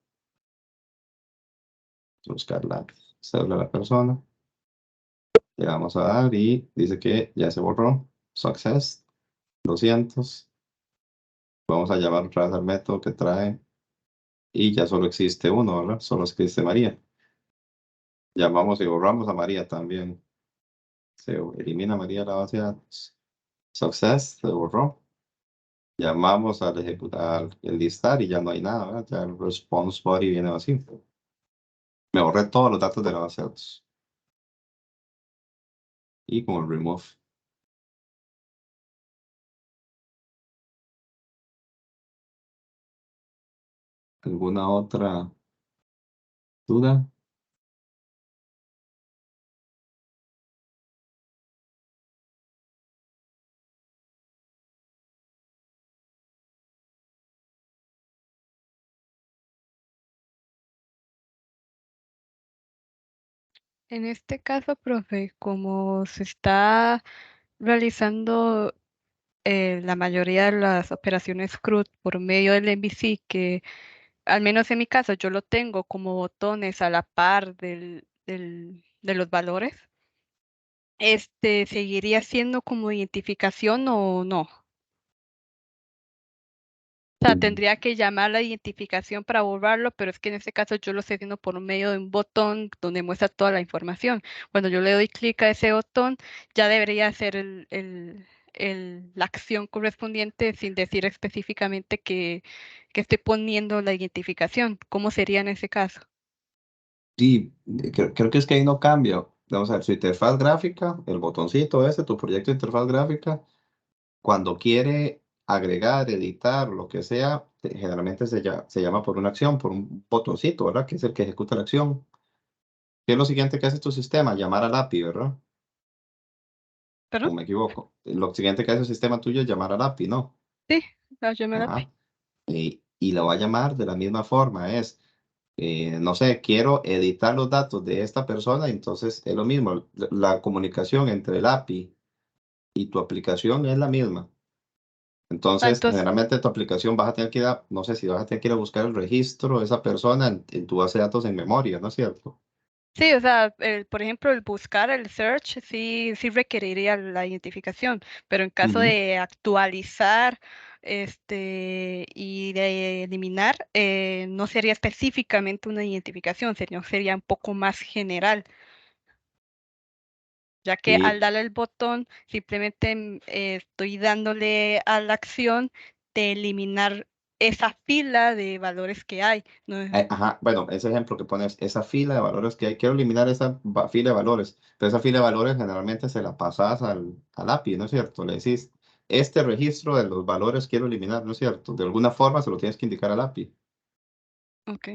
Buscar la cédula de la persona. Le vamos a dar y dice que ya se borró. Success 200. Vamos a llamar otra vez al método que trae y ya solo existe uno, ¿verdad? Solo existe María. Llamamos y borramos a María también. Se elimina a María de la base de datos. Success, se borró. Llamamos al ejecutar el listar y ya no hay nada, ¿verdad? Ya el response body viene vacío. Me borré todos los datos de la base de datos. Y con el remove. ¿Alguna otra duda? En este caso, profe, como se está realizando la mayoría de las operaciones CRUD por medio del MVC, que al menos en mi caso yo lo tengo como botones a la par de los valores, ¿seguiría siendo como identificación o no? O sea, tendría que llamar la identificación para borrarlo, pero es que en este caso yo lo estoy haciendo por medio de un botón donde muestra toda la información. Cuando yo le doy clic a ese botón, ya debería hacer la acción correspondiente sin decir específicamente que estoy poniendo la identificación. ¿Cómo sería en ese caso? Sí, creo que es que ahí no cambia. Vamos a ver, su interfaz gráfica, el botoncito ese, tu proyecto de interfaz gráfica, cuando quiere agregar, editar, lo que sea, generalmente se llama por una acción, por un botoncito, ¿verdad? Que es el que ejecuta la acción. ¿Qué es lo siguiente que hace tu sistema? Llamar al API, ¿verdad? ¿Perdón? ¿O me equivoco? Lo siguiente que hace el sistema tuyo es llamar al API, ¿no? Sí, la llamé a la API. Ajá. Y lo va a llamar de la misma forma, no sé, quiero editar los datos de esta persona, entonces es lo mismo, la comunicación entre el API y tu aplicación es la misma. Ah, Entonces, entonces, generalmente tu aplicación vas a tener que ir no sé si vas a tener que ir a buscar el registro de esa persona en tu base de datos en memoria, ¿no es cierto? sí, o sea, por ejemplo, el buscar, el search, sí requeriría la identificación, pero en caso Ujú. de actualizar, y de eliminar, no sería específicamente una identificación, sería un poco más general, ya que al Y, darle el botón, simplemente estoy dándole a la acción de eliminar esa fila de valores que hay. ¿No? ajá, bueno, ese ejemplo que pones, esa fila de valores que hay, quiero eliminar esa fila de valores, pero esa fila de valores generalmente se la pasas al API, ¿no es cierto? Le decís, este registro de los valores quiero eliminar, ¿no es cierto? De alguna forma se lo tienes que indicar al API. Ok.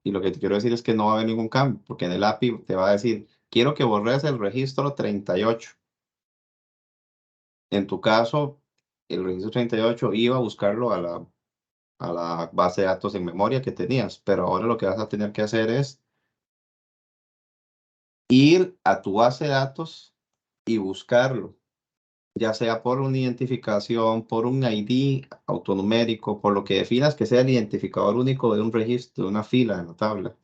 Y lo que te quiero decir es que no va a haber ningún cambio, porque en el API te va a decir, quiero que borres el registro 38. En tu caso, el registro 38 iba a buscarlo a la base de datos en memoria que tenías, pero ahora lo que vas a tener que hacer es ir a tu base de datos y buscarlo, ya sea por una identificación, por un ID autonumérico, por lo que definas que sea el identificador único de un registro, de una fila en la tabla.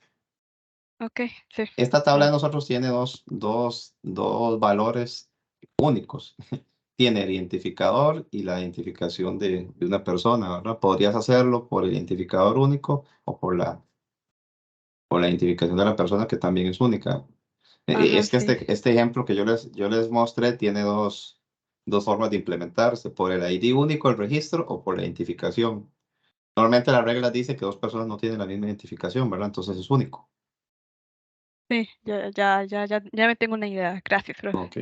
Ok, sí. Esta tabla de nosotros tiene dos valores únicos. Tiene el identificador y la identificación de una persona, ¿verdad? Podrías hacerlo por el identificador único o por la identificación de la persona que también es única. Ajá, Es que sí. este ejemplo que yo les mostré tiene dos formas de implementarse, por el ID único, el registro, o por la identificación. Normalmente la regla dice que dos personas no tienen la misma identificación, ¿verdad? Entonces es único. Sí, ya me tengo una idea. Gracias, profe. Ok.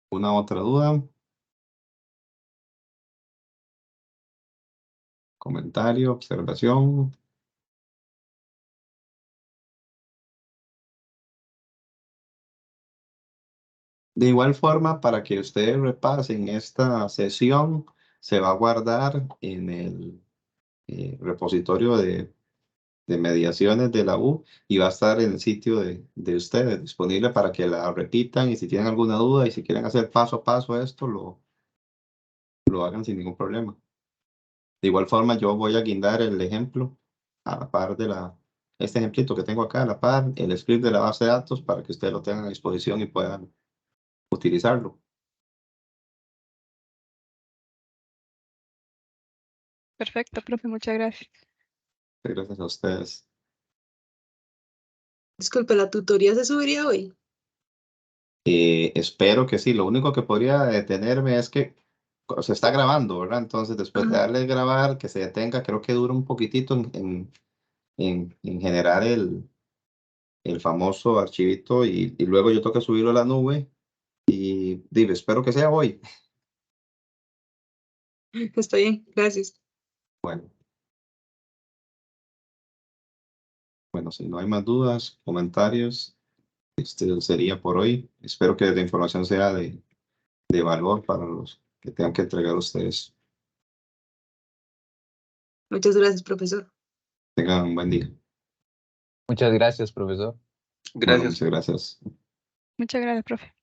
¿Una otra duda? ¿Comentario? ¿Observación? De igual forma, para que ustedes repasen esta sesión, se va a guardar en el repositorio de mediaciones de la U y va a estar en el sitio de ustedes disponible para que la repitan y si tienen alguna duda y si quieren hacer paso a paso esto, lo hagan sin ningún problema. De igual forma, yo voy a guindar el ejemplo a la par de este ejemplito que tengo acá, a la par, el script de la base de datos para que ustedes lo tengan a disposición y puedan utilizarlo. Perfecto, profe, muchas gracias. Gracias a ustedes. Disculpe, ¿la tutoría se subiría hoy? Espero que sí. Lo único que podría detenerme es que se está grabando, ¿verdad? Entonces, después de Ajá. darle grabar, que se detenga, creo que dura un poquitito en generar el famoso archivito y luego yo toca subirlo a la nube y digo, espero que sea hoy. Está bien, gracias. Bueno, si no hay más dudas, comentarios, este sería por hoy. Espero que la información sea de valor para los que tengan que entregar a ustedes. Muchas gracias, profesor. Tengan un buen día. Muchas gracias, profesor. Bueno, Gracias. muchas gracias. Muchas gracias, profe.